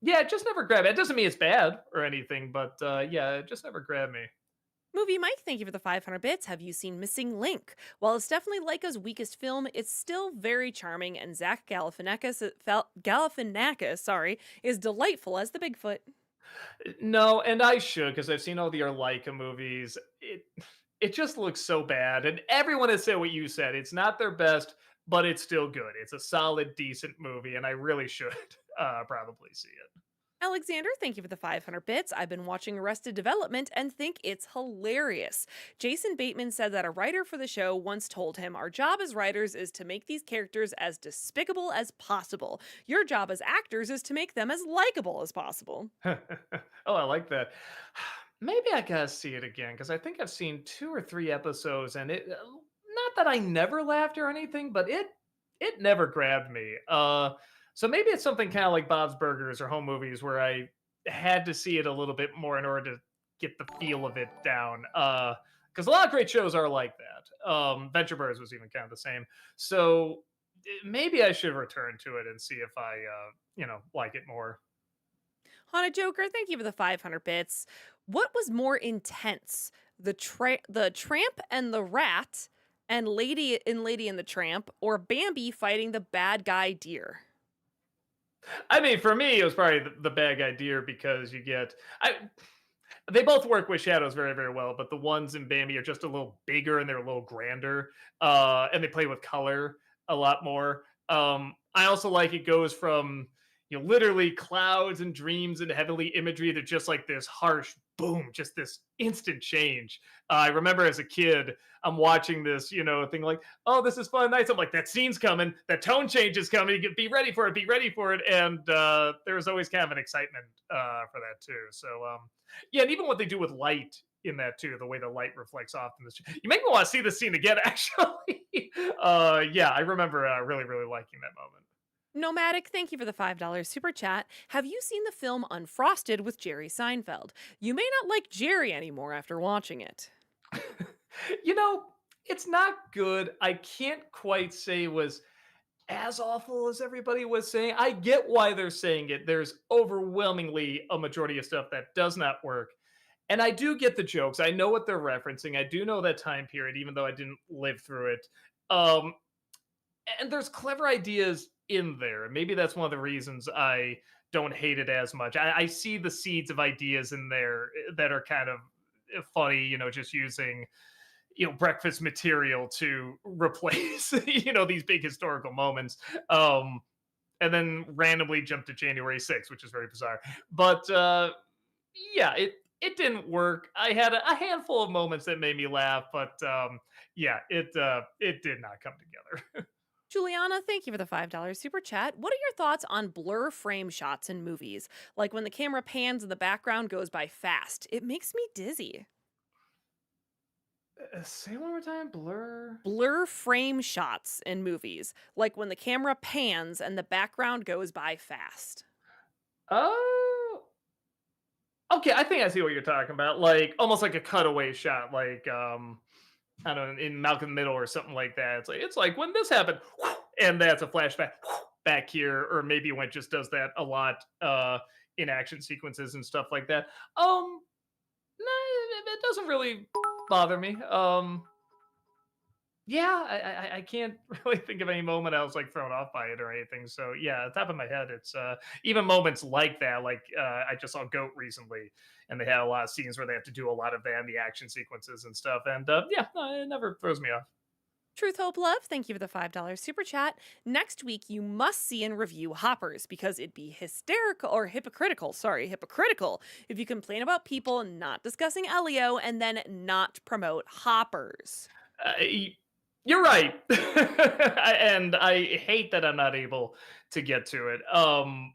yeah, it just never grabbed me. It doesn't mean it's bad or anything, but yeah, it just never grabbed me. Movie Mike, thank you for the 500 bits. Have you seen Missing Link? While it's definitely Leica's weakest film, it's still very charming, and Zach Galifianakis, sorry, is delightful as the Bigfoot. No, and I should because I've seen all the Arlaika movies. It just looks so bad, and everyone has said what you said. It's not their best, but it's still good. It's a solid, decent movie, and I really should probably see it. Alexander, thank you for the 500 bits. I've been watching Arrested Development and think it's hilarious. Jason Bateman said that a writer for the show once told him, "Our job as writers is to make these characters as despicable as possible. Your job as actors is to make them as likable as possible." Oh, I like that. Maybe I gotta see it again because I think I've seen 2 or 3 episodes, and it. Not that I never laughed or anything, but it never grabbed me. So maybe it's something kind of like Bob's Burgers or home movies where I had to see it a little bit more in order to get the feel of it down. Because a lot of great shows are like that. Venture Bros was even kind of the same. So maybe I should return to it and see if I, like it more. Hana Joker, thank you for the 500 bits. What was more intense? The tramp and the rat and Lady and the Tramp, or Bambi fighting the bad guy deer? I mean, for me, it was probably the bad guy deer because you get. They both work with shadows very, very well, but the ones in Bambi are just a little bigger and they're a little grander, and they play with color a lot more. I also like it goes from literally clouds and dreams and heavenly imagery to just like this harsh boom, just this instant change. I remember as a kid, I'm watching this, thing like, oh, this is fun nights. I'm like, that scene's coming, that tone change is coming. Be ready for it, be ready for it. And there was always kind of an excitement for that too. So yeah, and even what they do with light in that too, the way the light reflects off in this. You make me want to see this scene again, actually. Yeah, I remember really, really liking that moment. Nomadic, thank you for the $5 super chat. Have you seen the film Unfrosted with Jerry Seinfeld? You may not like Jerry anymore after watching it. you know, it's not good. I can't quite say it was as awful as everybody was saying. I get why they're saying it. There's overwhelmingly a majority of stuff that does not work. And I do get the jokes. I know what they're referencing. I do know that time period, even though I didn't live through it. Um, and there's clever ideas in there. Maybe that's one of the reasons I don't hate it as much. I see the seeds of ideas in there that are kind of funny, just using breakfast material to replace these big historical moments, and then randomly jump to January 6th, which is very bizarre. But yeah, it didn't work. I had a handful of moments that made me laugh, but yeah, it did not come together. Juliana, thank you for the $5 super chat. What are your thoughts on blur frame shots in movies? Like when the camera pans and the background goes by fast. It makes me dizzy. Say one more time. Blur. Blur frame shots in movies. Like when the camera pans and the background goes by fast. Oh, okay. I think I see what you're talking about. Like almost like a cutaway shot, like I don't know, in Malcolm Middle or something like that. It's like when this happened, and that's a flashback back here, or maybe when it just does that a lot in action sequences and stuff like that. No, it doesn't really bother me. Yeah, I can't really think of any moment I was like thrown off by it or anything. So yeah, top of my head, it's even moments like that. Like I just saw Goat recently, and they had a lot of scenes where they have to do a lot of that in the action sequences and stuff. And yeah, no, it never throws me off. Truth, Hope, Love, thank you for the $5 super chat. Next week, you must see and review Hoppers because it'd be hysterical or hypocritical if you complain about people not discussing Elio and then not promote Hoppers. You're right, and I hate that I'm not able to get to it. I'm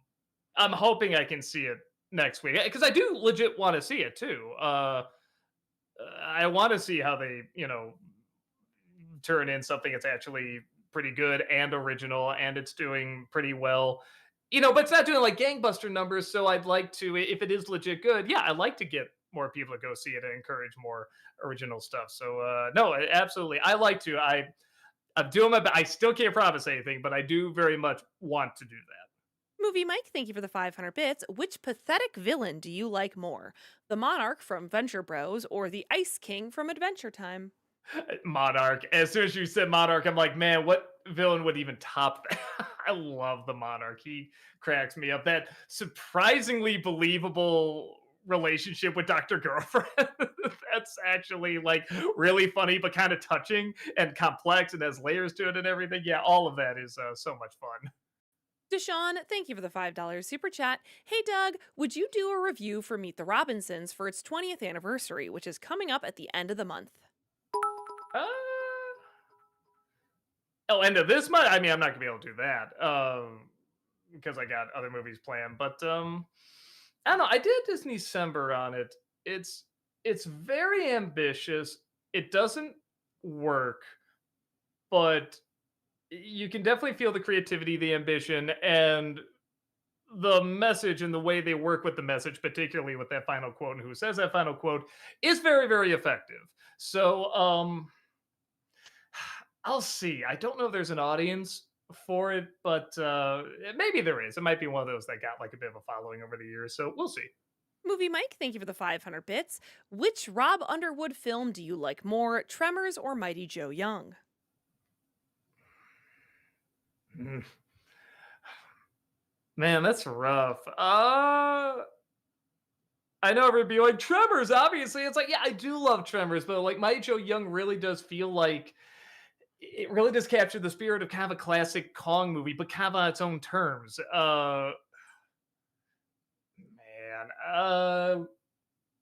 hoping I can see it next week because I do legit want to see it too. I want to see how they, turn in something that's actually pretty good and original, and it's doing pretty well. But it's not doing like gangbuster numbers. So I'd like to, if it is legit good, yeah, I'd like to get more people to go see it and encourage more original stuff. So no, absolutely, I like to. I'm doing my best. I still can't promise anything, but I do very much want to do that. Movie Mike, thank you for the 500 bits. Which pathetic villain do you like more? The Monarch from Venture Bros or the Ice King from Adventure Time? Monarch. As soon as you said Monarch, I'm like, man, what villain would even top that? I love the Monarch. He cracks me up. That surprisingly believable relationship with Dr. Girlfriend. That's actually like really funny, but kind of touching and complex and has layers to it and everything. Yeah, all of that is so much fun. Deshaun, thank you for the $5 super chat. Hey Doug, would you do a review for Meet the Robinsons for its 20th anniversary, which is coming up at the end of the month? Uh, end of this month. I mean, I'm not gonna be able to do that because I got other movies planned. But I don't know. I did Disney December on it. It's very ambitious. It doesn't work, but you can definitely feel the creativity, the ambition, and the message and the way they work with the message, particularly with that final quote and who says that final quote, is very, very effective. So I'll see. I don't know if there's an audience for it, but maybe there is. It might be one of those that got like a bit of a following over the years. So we'll see. Movie Mike, thank you for the 500 bits. Which Rob Underwood film do you like more, Tremors or Mighty Joe Young? Mm. Man, that's rough. I know everybody be like Tremors. Obviously, it's like yeah, I do love Tremors, but like Mighty Joe Young really does feel like it really does capture the spirit of kind of a classic Kong movie, but kind of on its own terms. Man,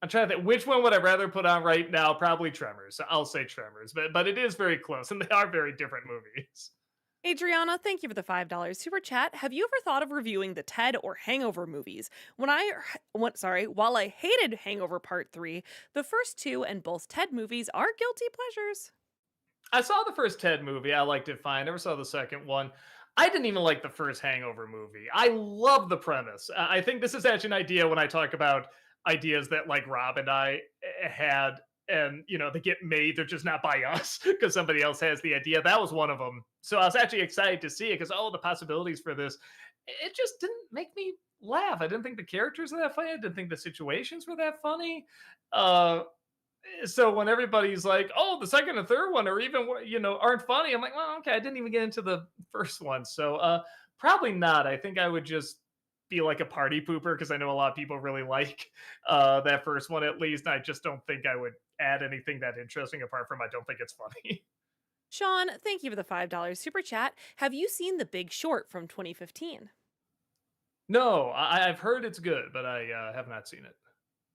I'm trying to think which one would I rather put on right now. Probably Tremors. I'll say Tremors, but it is very close, and they are very different movies. Adriana, thank you for the $5 super chat. Have you ever thought of reviewing the Ted or Hangover movies? While I hated Hangover Part 3, the first two and both Ted movies are guilty pleasures. I saw the first Ted movie. I liked it fine. Never saw the second one. I didn't even like the first Hangover movie. I love the premise. I think this is actually an idea when I talk about ideas that like Rob and I had, and they get made. They're just not by us because somebody else has the idea. That was one of them. So I was actually excited to see it because the possibilities for this. It just didn't make me laugh. I didn't think the characters were that funny. I didn't think the situations were that funny. Uh, so when everybody's like, "Oh, the second and third one, or even aren't funny," I'm like, "Well, okay, I didn't even get into the first one, so probably not." I think I would just be like a party pooper because I know a lot of people really like that first one at least. I just don't think I would add anything that interesting apart from I don't think it's funny. Sean, thank you for the $5 super chat. Have you seen The Big Short from 2015? No, I've heard it's good, but I have not seen it.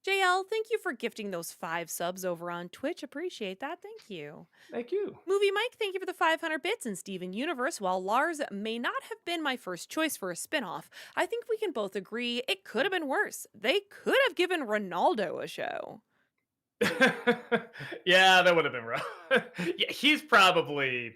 JL, thank you for gifting those 5 subs over on Twitch. Appreciate that. Thank you. Thank you. Movie Mike, thank you for the 500 bits. And Steven Universe, while Lars may not have been my first choice for a spinoff, I think we can both agree it could have been worse. They could have given Ronaldo a show. Yeah, that would have been rough. Yeah, he's probably.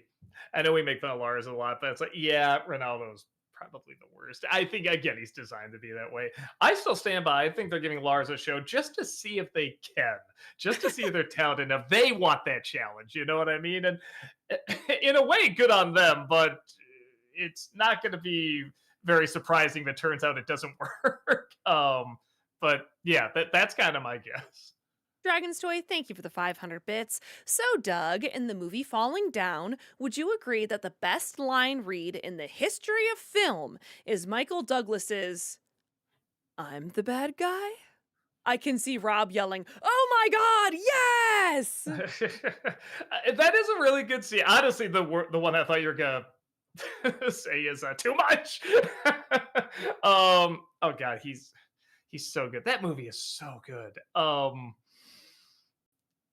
I know we make fun of Lars a lot, but it's like, yeah, Ronaldo's probably the worst. I think again, he's designed to be that way. I still stand by. I think they're giving Lars a show just to see if they can, just to see if they're talented enough. They want that challenge. You know what I mean? And in a way, good on them. But it's not going to be very surprising. That turns out it doesn't work. But yeah, that's kind of my guess. Dragon's Toy, thank you for the 500 bits. So, Doug, in the movie Falling Down, would you agree that the best line read in the history of film is Michael Douglas's "I'm the bad guy"? I can see Rob yelling, "Oh my god, yes!" That is a really good scene. Honestly, the one I thought you were gonna say is too much. Oh god, he's so good. That movie is so good.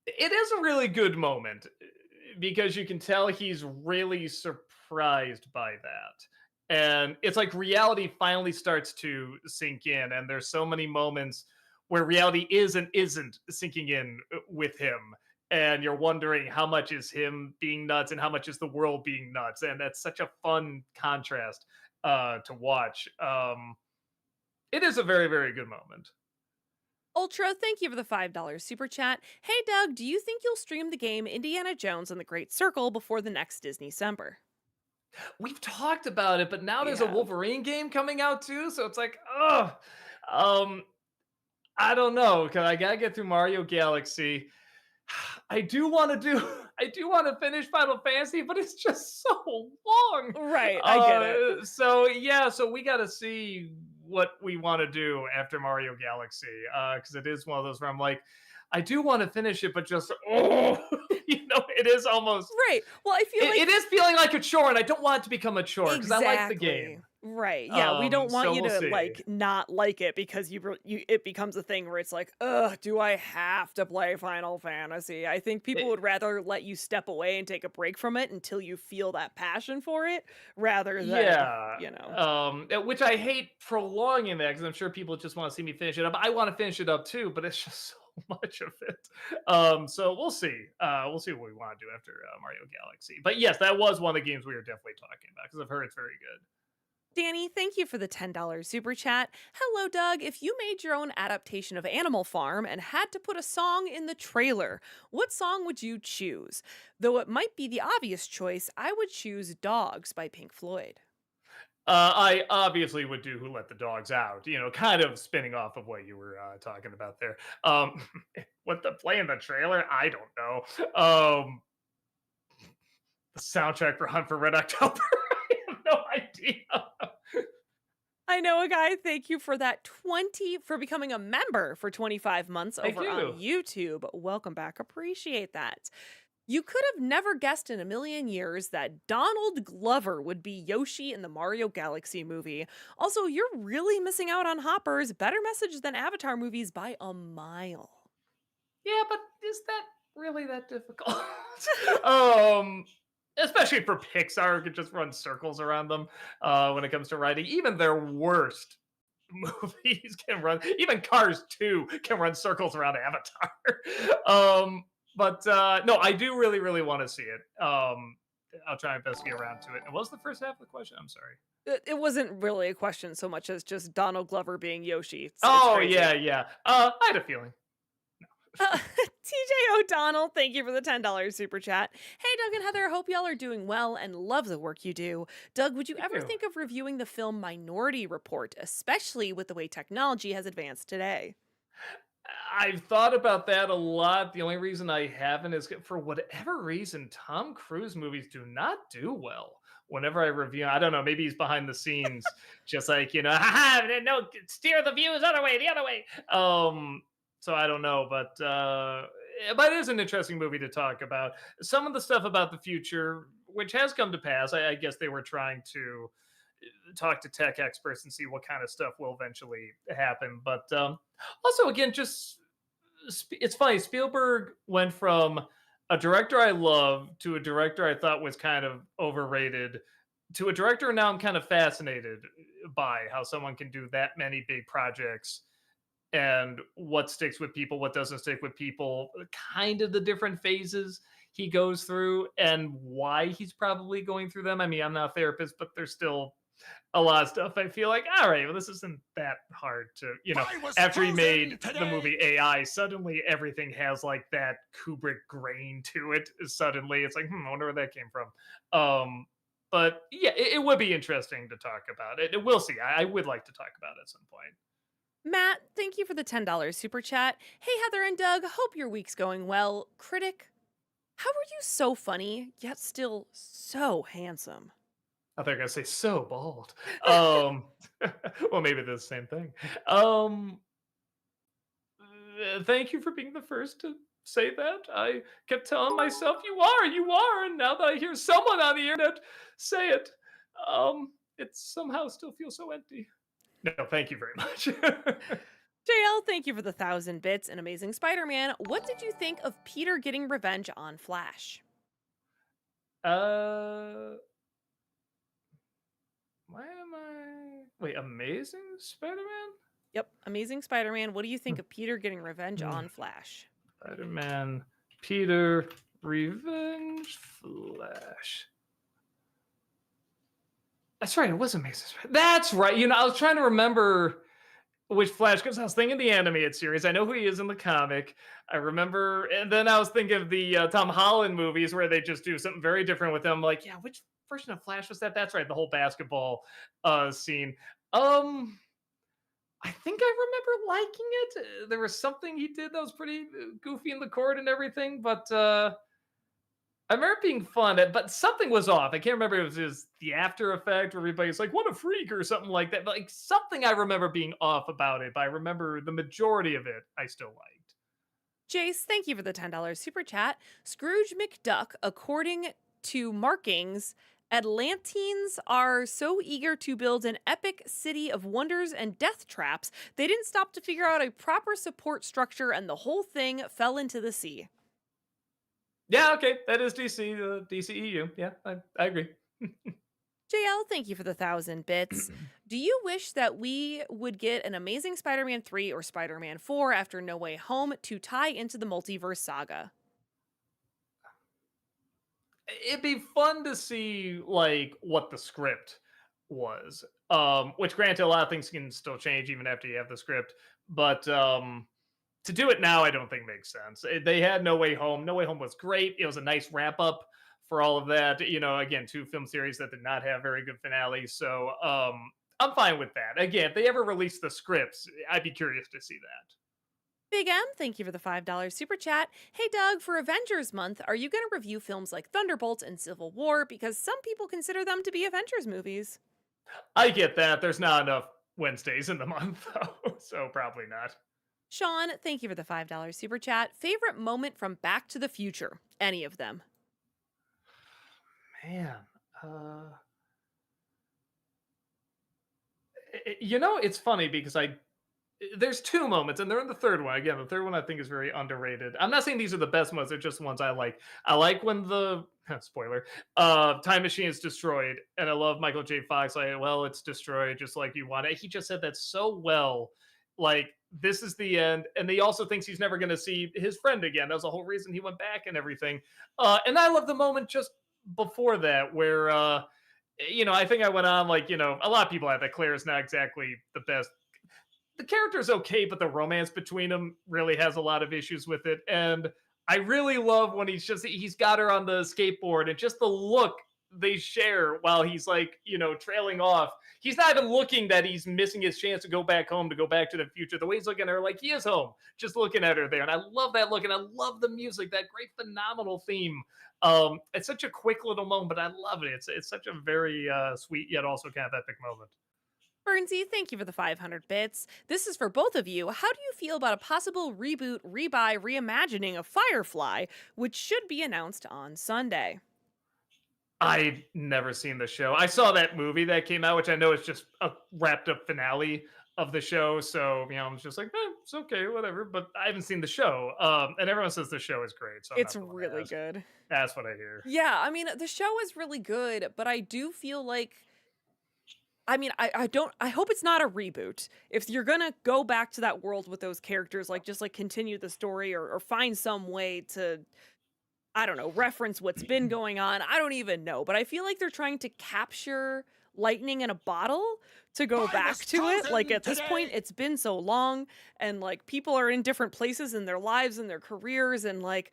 It is a really good moment because you can tell he's really surprised by that. And it's like reality finally starts to sink in, and there's so many moments where reality is and isn't sinking in with him. And you're wondering how much is him being nuts and how much is the world being nuts. And that's such a fun contrast to watch. It is a very, very good moment. Ultra, thank you for the $5 super chat. Hey Doug, do you think you'll stream the game Indiana Jones and the Great Circle before the next Disney December? We've talked about it, but now We there's a have. Wolverine game coming out too. So it's like, oh, um, I don't know, because I gotta get through Mario Galaxy. I do want to do. I do want to finish Final Fantasy, but it's just so long. Right, I get it. So yeah, so we got to see what we want to do after Mario Galaxy, because it is one of those where I'm like, I do want to finish it, but just oh, it is almost. Right. Well, I feel like It is feeling like a chore, and I don't want it to become a chore because I like the exactly. game. Right. Yeah, we don't want So you we'll to see. like not like it because you it becomes a thing where it's like, "Ugh, do I have to play Final Fantasy?" I think people It- would rather let you step away and take a break from it until you feel that passion for it rather than, Yeah, you know. which I hate prolonging that because I'm sure people just want to see me finish it up. I want to finish it up too, but it's just so much of it. So we'll see. We'll see what we want to do after Mario Galaxy. But yes, that was one of the games we were definitely talking about because I've heard it's very good. Danny, thank you for the $10 super chat. Hello, Doug. If you made your own adaptation of Animal Farm and had to put a song in the trailer, what song would you choose? Though it might be the obvious choice, I would choose Dogs by Pink Floyd. I obviously would do "Who Let the Dogs Out," kind of spinning off of what you were talking about there. What the play in the trailer? I don't know. The soundtrack for Hunt for Red October. I have no idea. I know a guy. Thank you for that 20 for becoming a member for 25 months Thank over you. on YouTube. Welcome back. Appreciate that. You could have never guessed in a million years that Donald Glover would be Yoshi in the Mario Galaxy movie. Also, you're really missing out on Hopper's better message than Avatar movies by a mile. Yeah, but is that really that difficult? um, Especially for Pixar, who could just run circles around them when it comes to writing. Even their worst movies can run. Even Cars 2 can run circles around Avatar. But no, I do really, really want to see it. I'll try and best get around to it. And what was the first half of the question? I'm sorry. It wasn't really a question so much as just Donald Glover being Yoshi. It's Oh crazy. yeah. I had a feeling. TJ O'Donnell, thank you for the $10 super chat. Hey, Doug and Heather, hope y'all are doing well and love the work you do. Doug, would you Thank ever you. think of reviewing the film Minority Report, especially with the way technology has advanced today? I've thought about that a lot. The only reason I haven't is for whatever reason, Tom Cruise movies do not do well. Whenever I review, I don't know, maybe he's behind the scenes, just like, haha, no, steer the views other way, the other way. So I don't know, but it is an interesting movie to talk about. Some of the stuff about the future, which has come to pass, I guess they were trying to talk to tech experts and see what kind of stuff will eventually happen. But also, again, just it's funny. Spielberg went from a director I love to a director I thought was kind of overrated to a director now I'm kind of fascinated by how someone can do that many big projects and what sticks with people, what doesn't stick with people, kind of the different phases he goes through and why he's probably going through them. I mean, I'm not a therapist, but there's still a lot of stuff I feel like, all right, well, this isn't that hard to, I was after he frozen made the today. movie AI, suddenly everything has like that Kubrick grain to it. Suddenly it's like, I wonder where that came from. But yeah, it would be interesting to talk about it. We'll see. I would like to talk about it at some point. Matt, thank you for the $10 super chat. Hey, Heather and Doug, hope your week's going well. Critic, how are you so funny, yet still so handsome? I think I say so bald. Um, well, maybe they're the same thing. Um, Thank you for being the first to say that. I kept telling myself, you are," and now that I hear someone on the internet say it, it somehow still feels so empty. No, thank you very much. JL, thank you for the 1,000 bits and Amazing Spider-Man. What did you think of Peter getting revenge on Flash? uh, why am I? Wait, Amazing Spider-Man? Yep, Amazing Spider-Man. What do you think of Peter getting revenge on Flash? Spider-Man, Peter, Revenge, Flash. That's right. It was Amazing. That's right. I was trying to remember which Flash because I was thinking the animated series. I know who he is in the comic. I remember, and then I was thinking of the Tom Holland movies where they just do something very different with them. Like, yeah, which version of Flash was that? That's right, the whole basketball scene. Um, I think I remember liking it. There was something he did that was pretty goofy in the court and everything, but I remember it being fun, but something was off. I can't remember if it was the after effect where everybody's like, what a freak or something like that. But like something I remember being off about it, but I remember the majority of it I still liked. Jace, thank you for the $10 super chat. Scrooge McDuck, according to markings, Atlanteans are so eager to build an epic city of wonders and death traps, they didn't stop to figure out a proper support structure and the whole thing fell into the sea. Yeah, okay. That is DC, DCEU. Yeah, I agree. JL, thank you for the 1,000 bits. Do you wish that we would get an Amazing Spider-Man 3 or Spider-Man 4 after No Way Home to tie into the multiverse saga? It'd be fun to see like what the script was. Which granted a lot of things can still change even after you have the script, but to do it now, I don't think makes sense. They had No Way Home. No Way Home was great. It was a nice wrap up for all of that. Again, two film series that did not have very good finales. So I'm fine with that. Again, if they ever release the scripts, I'd be curious to see that. Big M, thank you for the $5 super chat. Hey Doug, for Avengers month, are you going to review films like Thunderbolts and Civil War? Because some people consider them to be Avengers movies. I get that. There's not enough Wednesdays in the month, though, so probably not. Sean, thank you for the $5 super chat. Favorite moment from Back to the Future? Any of them? Man, it's funny because there's two moments, and they're in the third one. Again, the third one I think is very underrated. I'm not saying these are the best ones; they're just ones I like. I like when the spoiler time machine is destroyed, and I love Michael J. Fox. Like, well, it's destroyed just like you want it. He just said that so well. Like, this is the end, and he also thinks he's never going to see his friend again. That was the whole reason he went back and everything. And I love the moment just before that where. I think I went on like, a lot of people have that Claire is not exactly the best. The character's okay, but the romance between them really has a lot of issues with it. And I really love when he's got her on the skateboard and just the look they share while he's like, trailing off. He's not even looking that he's missing his chance to go back home, to go back to the future. The way he's looking at her like he is home, just looking at her there. And I love that look, and I love the music, that great phenomenal theme. It's such a quick little moment, but I love it. It's such a very sweet yet also kind of epic moment. Bernsey, thank you for the 500 bits. This is for both of you. How do you feel about a possible reboot, rebuy, reimagining of Firefly, which should be announced on Sunday? I've never seen the show. I saw that movie that came out, which I know is just a wrapped up finale of the show. So, I'm just like, it's okay, whatever. But I haven't seen the show, and everyone says the show is great, so I'm It's not the one to really ask. good. That's what I hear. Yeah, I mean, the show is really good, but I do feel like I mean, I don't I hope it's not a reboot. If you're gonna go back to that world with those characters, like, just, like, continue the story or find some way to, I don't know, reference what's been going on, I don't even know, but I feel like they're trying to capture lightning in a bottle to go I back was to it. Like, chosen at this point, today. it's been so long, and, like, people are in different places in their lives and their careers, and, like,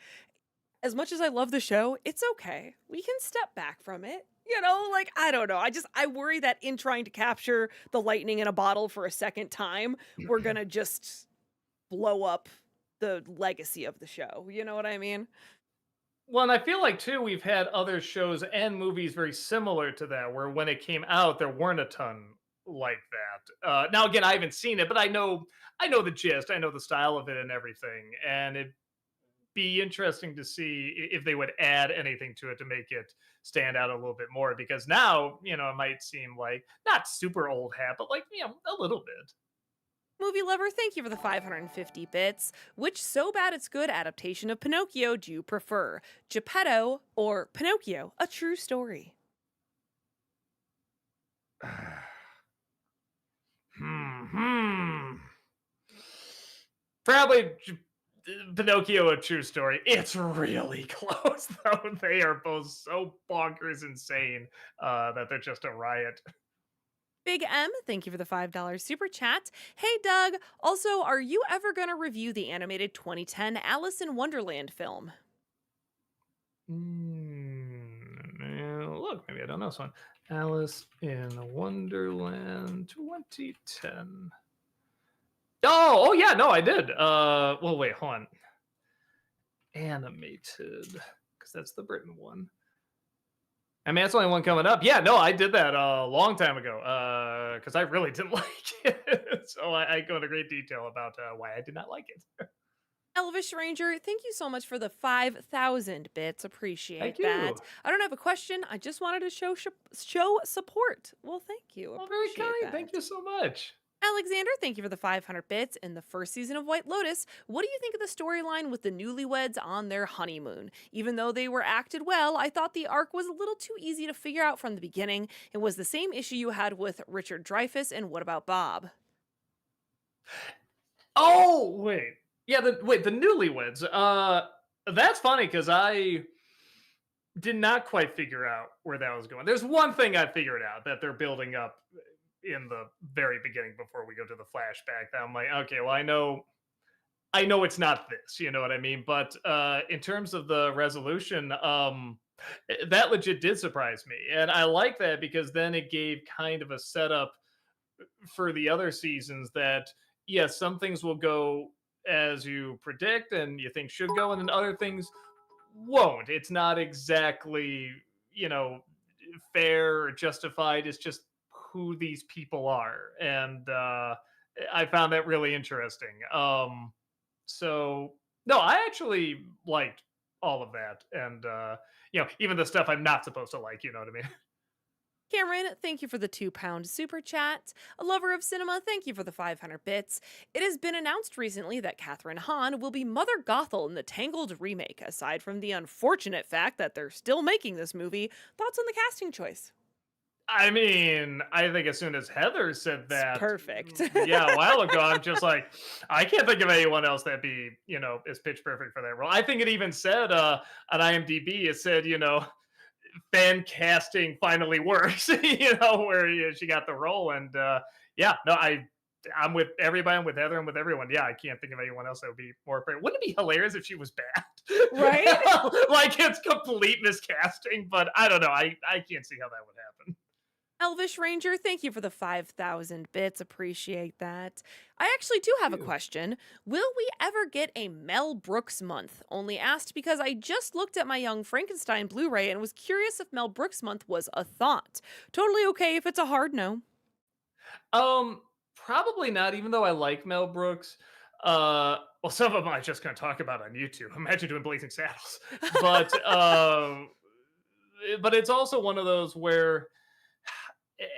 as much as I love the show, it's okay. We can step back from it. You know, like, I don't know. I worry that in trying to capture the lightning in a bottle for a second time, we're gonna just blow up the legacy of the show. You know what I mean? Well, and I feel like too we've had other shows and movies very similar to that, where when it came out, there weren't a ton like that. Now, again, I haven't seen it, but I know the gist, I know the style of it and everything, and it'd be interesting to see if they would add anything to it to make it stand out a little bit more. Because now, it might seem like not super old hat, but like a little bit. Movie lover, thank you for the 550 bits. Which so bad it's good adaptation of Pinocchio do you prefer? Geppetto or Pinocchio, a true story? Hmm. Probably Pinocchio, a true story. It's really close, though. They are both so bonkers insane that they're just a riot. Big M, thank you for the $5 super chat. Hey Doug, also, are you ever going to review the animated 2010 Alice in Wonderland film? Look, maybe I don't know this one. Alice in Wonderland 2010. Oh yeah, no, I did. Well, wait, hold on. Animated, because that's the Britain one. I mean, that's the only one coming up. Yeah, no, I did that a long time ago because I really didn't like it. So I go into great detail about why I did not like it. Elvish Ranger, thank you so much for the 5,000 bits. Thank Appreciate that. you. I don't have a question. I just wanted to show support. Well, thank you. Well, very Appreciate kind. Thank that. you so much. Alexander, thank you for the 500 bits. In the first season of White Lotus, what do you think of the storyline with the newlyweds on their honeymoon? Even though they were acted well, I thought the arc was a little too easy to figure out from the beginning. It was the same issue you had with Richard Dreyfuss and What About Bob? Oh wait, yeah. The newlyweds. That's funny because I did not quite figure out where that was going. There's one thing I figured out that they're building up in the very beginning before we go to the flashback. That I'm like, okay, well, I know it's not this. You know what I mean? But in terms of the resolution, that legit did surprise me, and I like that because then it gave kind of a setup for the other seasons that yes, some things will go as you predict and you think should go, and then other things won't. It's not exactly, you know, fair or justified. It's just who these people are. And I found that really interesting. So no, I actually liked all of that. And even the stuff I'm not supposed to like, you know what I mean? Cameron, thank you for the £2 super chat. A lover of cinema, thank you for the 500 bits. It has been announced recently that Catherine Hahn will be Mother Gothel in the Tangled remake. Aside from the unfortunate fact that they're still making this movie, thoughts on the casting choice? I mean, I think as soon as Heather said that, Perfect. yeah, a while ago, I'm just like, I can't think of anyone else that'd be, is pitch perfect for that role. I think it even said on IMDb, it said, fan casting finally works, where she got the role. And yeah, no, I'm with everybody. I'm with Heather. I'm with everyone. Yeah, I can't think of anyone else that would be more perfect. Wouldn't it be hilarious if she was bad? Right? Like it's complete miscasting, but I don't know. I can't see how that would happen. Elvish Ranger, thank you for the 5,000 bits. Appreciate that. I actually do have a Phew. question. Will we ever get a Mel Brooks month? Only asked because I just looked at my Young Frankenstein Blu ray and was curious if Mel Brooks month was a thought. Totally okay if it's a hard no. Probably not, even though I like Mel Brooks. Well, some of them I just gonna talk about on YouTube. Imagine doing Blazing Saddles. But but it's also one of those where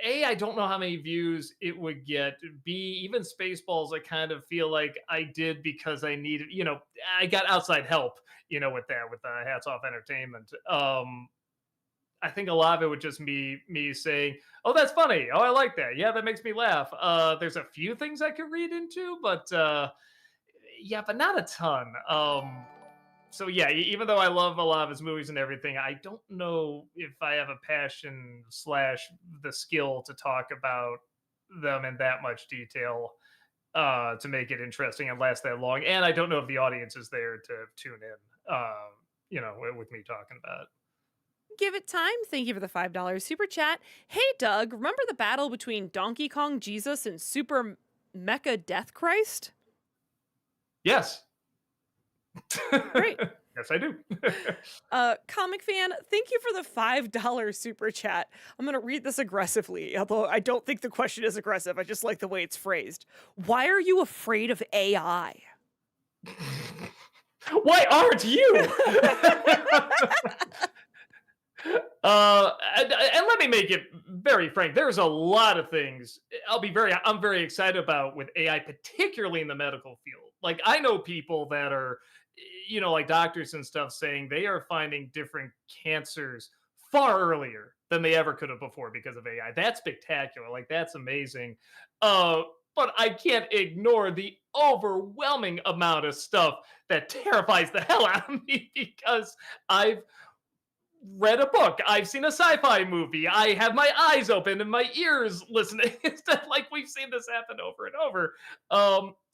A, I don't know how many views it would get. B, even Spaceballs, I kind of feel like I did because I needed, I got outside help, with that, with Hats Off Entertainment. I think a lot of it would just me saying, "Oh, that's funny. Oh, I like that. Yeah, that makes me laugh." There's a few things I could read into, but yeah, but not a ton. So yeah, even though I love a lot of his movies and everything, I don't know if I have a passion slash the skill to talk about them in that much detail to make it interesting and last that long. And I don't know if the audience is there to tune in, with me talking about it. Give it time. Thank you for the $5 super chat. Hey, Doug, remember the battle between Donkey Kong Jesus and Super Mecha Death Christ? Yes. Great. Yes, I do. Comic fan, thank you for the $5 super chat. I'm going to read this aggressively, although I don't think the question is aggressive. I just like the way it's phrased. Why are you afraid of AI? Why aren't you? And let me make it very frank. There's a lot of things I'm very excited about with AI, particularly in the medical field. Like I know people that are, like doctors and stuff saying they are finding different cancers far earlier than they ever could have before because of AI. That's spectacular. Like that's amazing. Uh, but I can't ignore the overwhelming amount of stuff that terrifies the hell out of me because I've read a book. I've seen a sci-fi movie. I have my eyes open and my ears listening. It's like we've seen this happen over and over.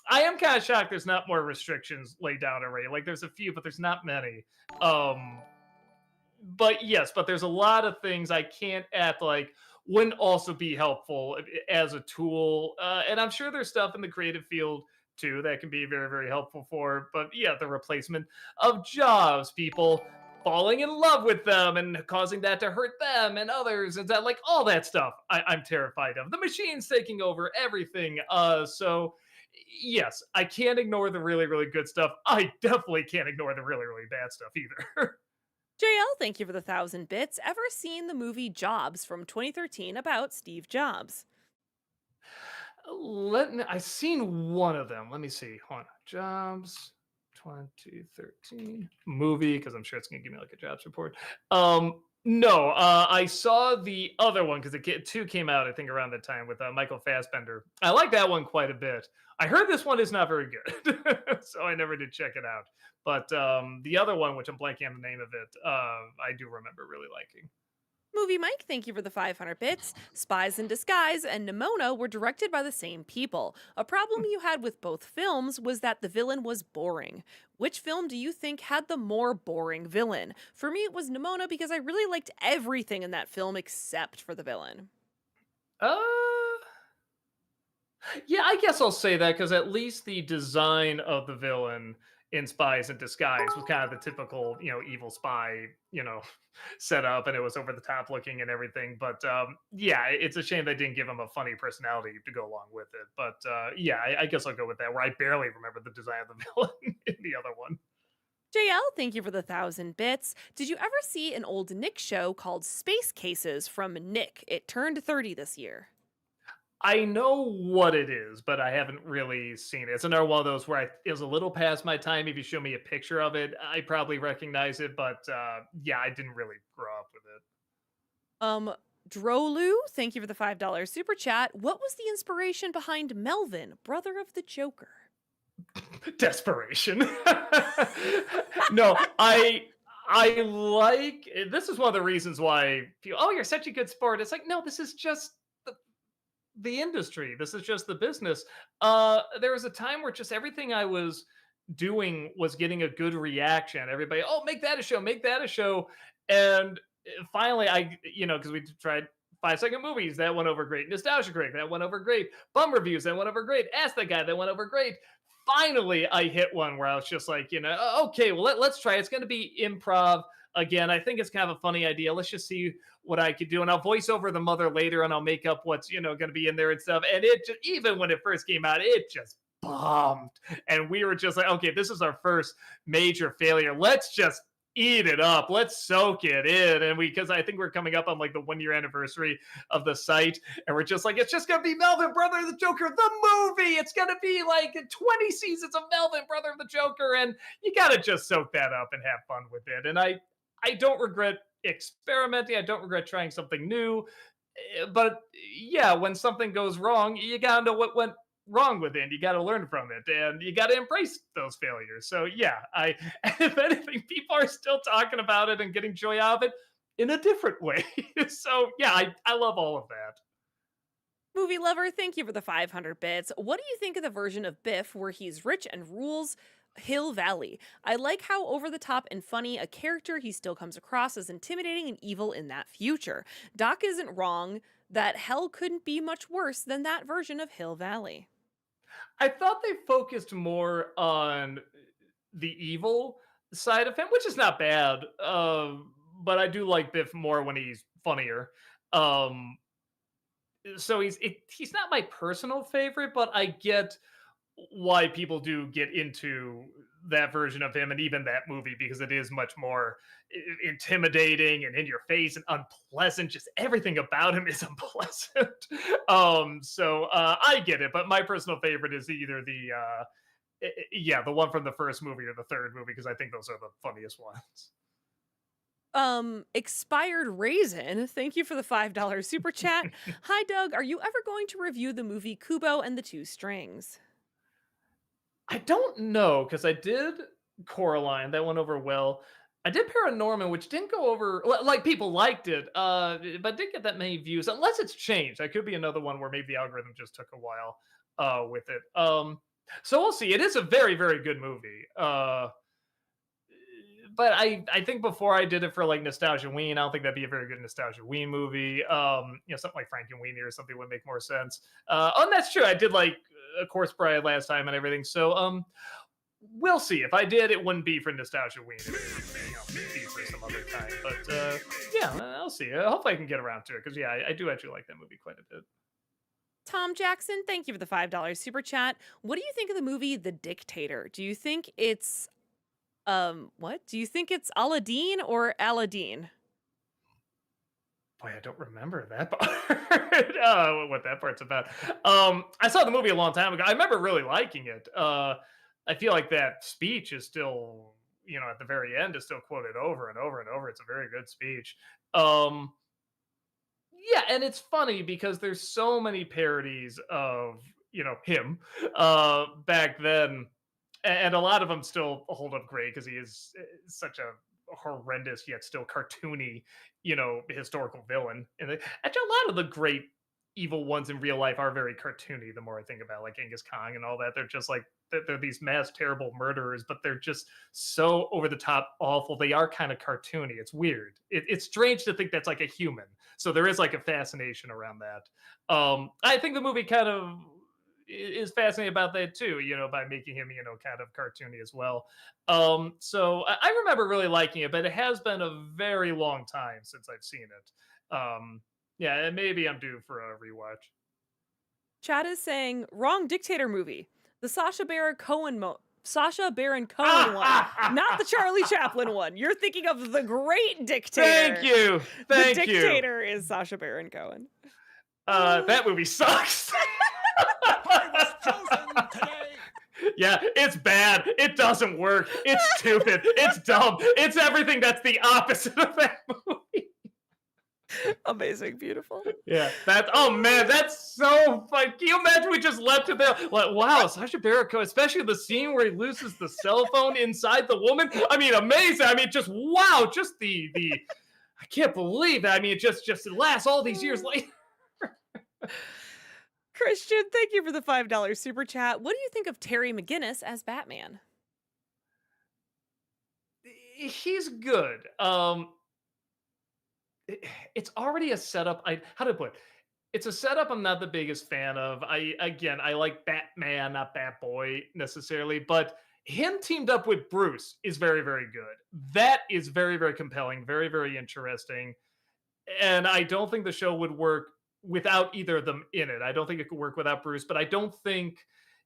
I am kind of shocked there's not more restrictions laid down already. Like there's a few, but there's not many. But yes, but there's a lot of things I can't act like wouldn't also be helpful as a tool. And I'm sure there's stuff in the creative field too that can be very, very helpful for. But yeah, the replacement of jobs, people falling in love with them and causing that to hurt them and others, and that like all that stuff I'm terrified of. The machines taking over everything. So yes, I can't ignore the really, really good stuff. I definitely can't ignore the really, really bad stuff either. JL, thank you for the 1,000 bits. Ever seen the movie Jobs from 2013 about Steve Jobs? I've seen one of them. Let me see. Hold on. Jobs 2013 movie, because I'm sure it's gonna give me like a jobs report. No, I saw the other one because two came out, I think, around that time with Michael Fassbender. I like that one quite a bit. I heard this one is not very good, so I never did check it out. But the other one, which I'm blanking on the name of it, I do remember really liking. Movie Mike, thank you for the 500 bits. Spies in Disguise and Nimona were directed by the same people. A problem you had with both films was that the villain was boring. Which film do you think had the more boring villain? For me, it was Nimona because I really liked everything in that film except for the villain. Uh, Yeah, I guess I'll say that because at least the design of the villain in Spies in Disguise was kind of the typical, evil spy, setup, and it was over the top looking and everything. But yeah, it's a shame they didn't give him a funny personality to go along with it. But yeah, I guess I'll go with that. Where I barely remember the design of the villain in the other one. JL, thank you for the 1,000 bits. Did you ever see an old Nick show called Space Cases from Nick? It turned 30 this year. I know what it is, but I haven't really seen it. It's another one of those where it was a little past my time. If you show me a picture of it, I probably recognize it. But yeah, I didn't really grow up with it. Um, Drolu, thank you for the $5 super chat. What was the inspiration behind Melvin, brother of the Joker? Desperation. No, I like this is one of the reasons why people, oh, you're such a good sport. It's like, no, this is just the industry. This is just the business. There was a time where just everything I was doing was getting a good reaction. Everybody, oh, make that a show, make that a show. And finally, because we tried 5-second movies, that went over great. Nostalgia Critic, that went over great. Bum reviews, that went over great. Ask That Guy, that went over great. Finally, I hit one where I was just like, okay, well, let's try. It's going to be improv again. I think it's kind of a funny idea. Let's just see what I could do, and I'll voice over the mother later, and I'll make up what's going to be in there and stuff. And it just, even when it first came out, it just bombed, and we were just like, okay, this is our first major failure. Let's just eat it up. Let's soak it in. And because I think we're coming up on like the 1 year anniversary of the site, and we're just like, it's just gonna be Melvin, Brother of the Joker, the movie. It's gonna be like 20 seasons of Melvin, Brother of the Joker, and you gotta just soak that up and have fun with it. And I don't regret experimenting. I don't regret trying something new. But yeah, when something goes wrong, you gotta know what went wrong with it. And you got to learn from it, and you got to embrace those failures. So yeah, I if anything, people are still talking about it and getting joy out of it in a different way. So yeah, I love all of that. Movie lover, thank you for the 500 bits. What do you think of the version of Biff where he's rich and rules Hill Valley? I like how over the top and funny a character he still comes across as intimidating and evil in that future. Doc isn't wrong that hell couldn't be much worse than that version of Hill Valley. I thought they focused more on the evil side of him, which is not bad. But I do like Biff more when he's funnier. Um, so he's not my personal favorite, but I get why people do get into that version of him and even that movie, because it is much more intimidating and in your face and unpleasant. Just everything about him is unpleasant. So I get it, but my personal favorite is either yeah, the one from the first movie or the third movie, because I think those are the funniest ones. Expired Raisin, thank you for the $5 super chat. Hi Doug, are you ever going to review the movie Kubo and the Two Strings? I don't know, because I did Coraline, that went over well. I did Paranorman, which didn't go over, like people liked it, but didn't get that many views, unless it's changed. That could be another one where maybe the algorithm just took a while with it. So we'll see. It is a very, very good movie. But I think before I did it for like Nostalgia Ween, I don't think that'd be a very good Nostalgia Ween movie. Something like Frankenweenie or something would make more sense. And that's true. I did like A Corpse Bride last time and everything. So we'll see. If I did, it wouldn't be for Nostalgia Ween. It would be for some other time. But yeah, I'll see. Hopefully I can get around to it, because yeah, I do actually like that movie quite a bit. Tom Jackson, thank you for the $5 super chat. What do you think of the movie The Dictator? Do you think it's what? Do you think it's Aladdin or Aladdin? Boy, I don't remember that part. What that part's about. I saw the movie a long time ago. I remember really liking it. I feel like that speech is still, at the very end, is still quoted over and over and over. It's a very good speech. Yeah, and it's funny because there's so many parodies of him back then, and a lot of them still hold up great, because he is such a horrendous yet still cartoony, historical villain. And actually, a lot of the great evil ones in real life are very cartoony. The more I think about it, like Genghis Khan and all that, they're just like they're these mass terrible murderers, but they're just so over the top awful. They are kind of cartoony. It's weird. It's strange to think that's like a human. So there is like a fascination around that. I think the movie kind of is fascinating about that too, by making him, kind of cartoony as well. So I remember really liking it, but it has been a very long time since I've seen it. Yeah, and maybe I'm due for a rewatch. Chad is saying wrong dictator movie. The Sacha Baron Cohen one, not the Charlie Chaplin one. You're thinking of The Great Dictator. Thank you. Thank the you. Dictator is Sacha Baron Cohen. That movie sucks. Yeah, it's bad. It doesn't work. It's stupid. It's dumb. It's everything that's the opposite of that movie. Amazing, beautiful. Yeah, oh man, that's so fun. Can you imagine we just left it there? Like, wow, Sacha Baron Cohen, especially the scene where he loses the cell phone inside the woman. I mean, amazing. I mean, just wow, just the I can't believe that. I mean, it just it lasts all these years later. Christian, thank you for the $5 super chat. What do you think of Terry McGinnis as Batman? He's good. It's already a setup. How to put it? It's a setup I'm not the biggest fan of. I like Batman, not Batboy necessarily, but him teamed up with Bruce is very, very good. That is very, very compelling, very, very interesting. And I don't think the show would work without either of them in it. I don't think it could work without Bruce, but I don't think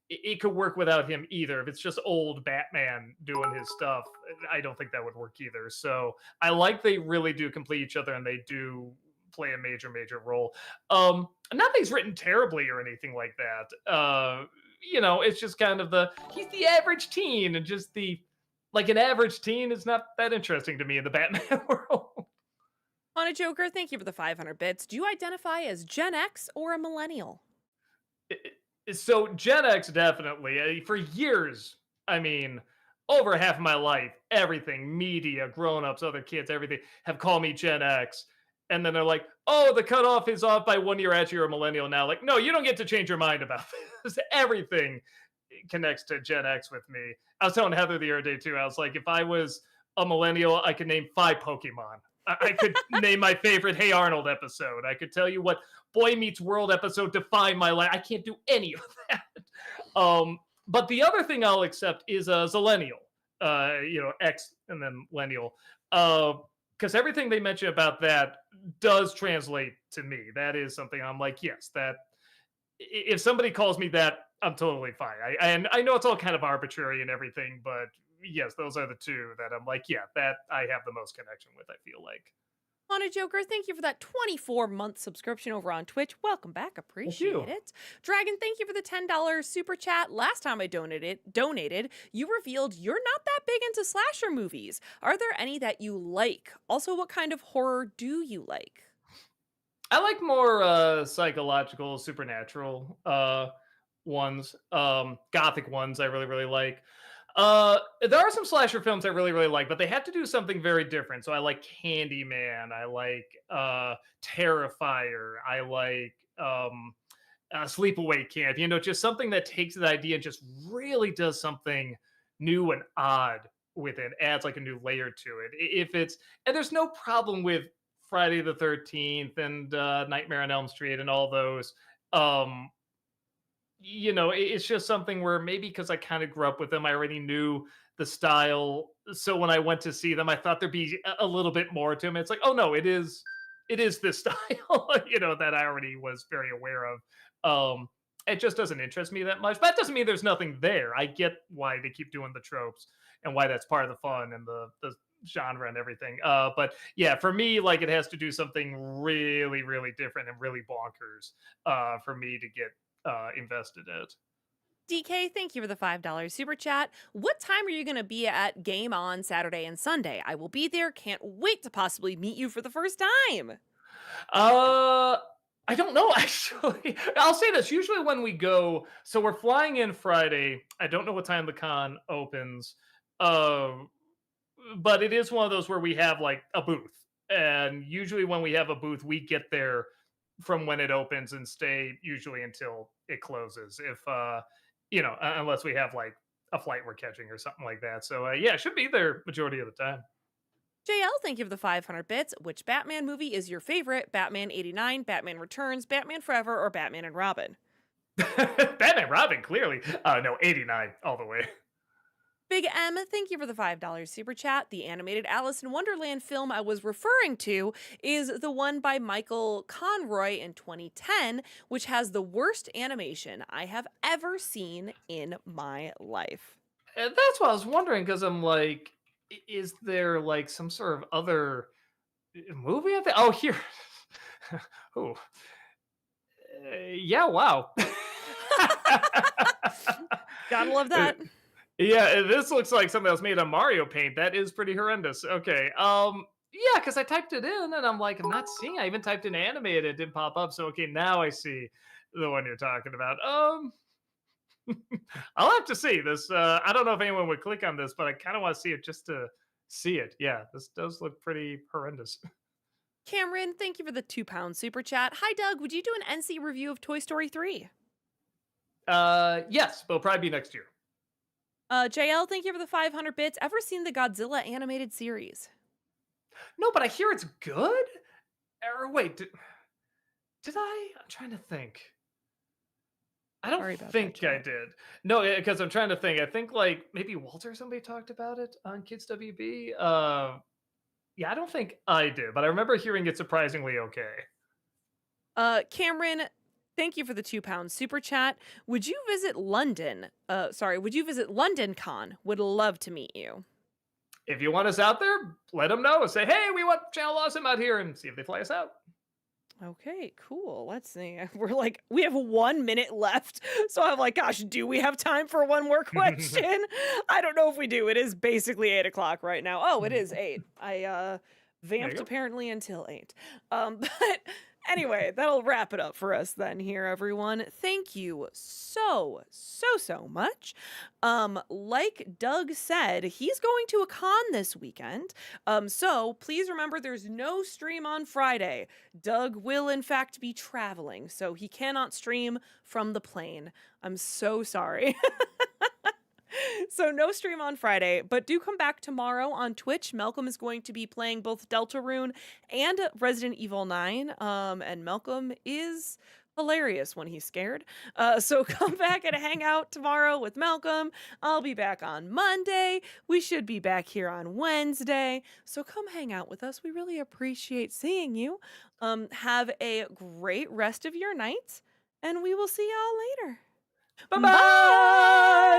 it could work without him either. If it's just old Batman doing his stuff, I don't think that would work either. So I like they really do complete each other and they do play a major role. Nothing's written terribly or anything like that. It's just kind of he's the average teen, and just the like an average teen is not that interesting to me in the Batman world. On a Joker, thank you for the 500 bits. Do you identify as Gen X or a millennial? So Gen X definitely. For years, I mean, over half of my life, everything, media, grown-ups, other kids, everything have called me Gen X. And then they're like, oh, the cutoff is off by 1 year after you're a millennial now. Like, no, you don't get to change your mind about this. Everything connects to Gen X with me. I was telling Heather the other day too. I was like, if I was a millennial, I could name 5 Pokemon. I could name my favorite Hey Arnold episode. I could tell you what Boy Meets World episode defined my life. I can't do any of that. But the other thing I'll accept is a Zillennial, X and then Lennial. Because everything they mention about that does translate to me. That is something I'm like, yes, that if somebody calls me that, I'm totally fine. And I know it's all kind of arbitrary and everything, but yes, those are the two that I'm like, yeah, that I have the most connection with, I feel like. On a Joker, thank you for that 24-month subscription over on Twitch. Welcome back. Thank Appreciate you. it. Dragon, thank you for the $10 super chat. Last time I donated, you revealed you're not that big into slasher movies. Are there any that you like? Also, what kind of horror do you like? I like more psychological, supernatural ones, gothic ones I really like. There are some slasher films I really like, but they have to do something very different. So I like Candyman, I like Terrifier, I like Sleepaway Camp. Just something that takes the idea and just really does something new and odd with it, adds like a new layer to it. If it's and there's no problem with Friday the 13th and Nightmare on Elm Street and all those. Um, it's just something where maybe because I kind of grew up with them, I already knew the style. So when I went to see them, I thought there'd be a little bit more to them. It's like, oh no, it is this style, that I already was very aware of. It just doesn't interest me that much. But that doesn't mean there's nothing there. I get why they keep doing the tropes and why that's part of the fun and the genre and everything. But yeah, for me, like it has to do something really different and really bonkers for me to get invested in it. DK, thank you for the $5 super chat. What time are you going to be at Game On Saturday and Sunday? I will be there. Can't wait to possibly meet you for the first time. Uh, I don't know actually. I'll say this. Usually when we go, so we're flying in Friday. I don't know what time the con opens. Um, but it is one of those where we have like a booth. And usually when we have a booth, we get there from when it opens and stay usually until it closes. If unless we have like a flight we're catching or something like that. So yeah, it should be there majority of the time. JL, thank you for the 500 bits. Which Batman movie is your favorite? Batman 89, Batman Returns, Batman Forever, or Batman and Robin? Batman Robin, clearly. No, 89 all the way. Big M, thank you for the $5 super chat. The animated Alice in Wonderland film I was referring to is the one by Michael Conroy in 2010, which has the worst animation I have ever seen in my life. And that's what I was wondering because I'm like, is there like some sort of other movie out there? Oh, here. Oh, yeah, wow. Gotta love that. Yeah, this looks like something that was made on Mario Paint. That is pretty horrendous. Okay. Yeah, because I typed it in and I'm like, I'm not seeing. I even typed in animated, it didn't pop up. So okay, now I see the one you're talking about. I'll have to see this. I don't know if anyone would click on this, but I kind of want to see it just to see it. Yeah, this does look pretty horrendous. Cameron, thank you for the £2 super chat. Hi, Doug. Would you do an NC review of Toy Story 3? Yes, but it'll probably be next year. JL, thank you for the 500 bits. Ever seen the Godzilla animated series? No, but I hear it's good. Or wait, did I? I'm trying to think. I don't think I did. No, because I'm trying to think. I think like maybe Walter or somebody talked about it on Kids WB. Yeah, I don't think I did, but I remember hearing it surprisingly okay. Cameron, Thank you for the £2 super chat. Would you visit London? Would you visit London Con? Would love to meet you. If you want us out there, let them know. Say, hey, we want Channel Awesome out here, and see if they fly us out. Okay, cool. Let's see. We have 1 minute left. So I'm like, gosh, do we have time for one more question? I don't know if we do. It is basically 8 o'clock right now. Oh, it is 8. I There you vamped go. apparently until 8. But anyway, that'll wrap it up for us then here, everyone. Thank you so much. Like Doug said, he's going to a con this weekend. So please remember there's no stream on Friday. Doug will in fact be traveling, so he cannot stream from the plane. I'm so sorry. So no stream on Friday, but do come back tomorrow on Twitch. Malcolm is going to be playing both Deltarune and Resident Evil 9. And Malcolm is hilarious when he's scared. So come back and hang out tomorrow with Malcolm. I'll be back on Monday. We should be back here on Wednesday. So come hang out with us. We really appreciate seeing you. Have a great rest of your night, and we will see y'all later. Bye Bye. bye.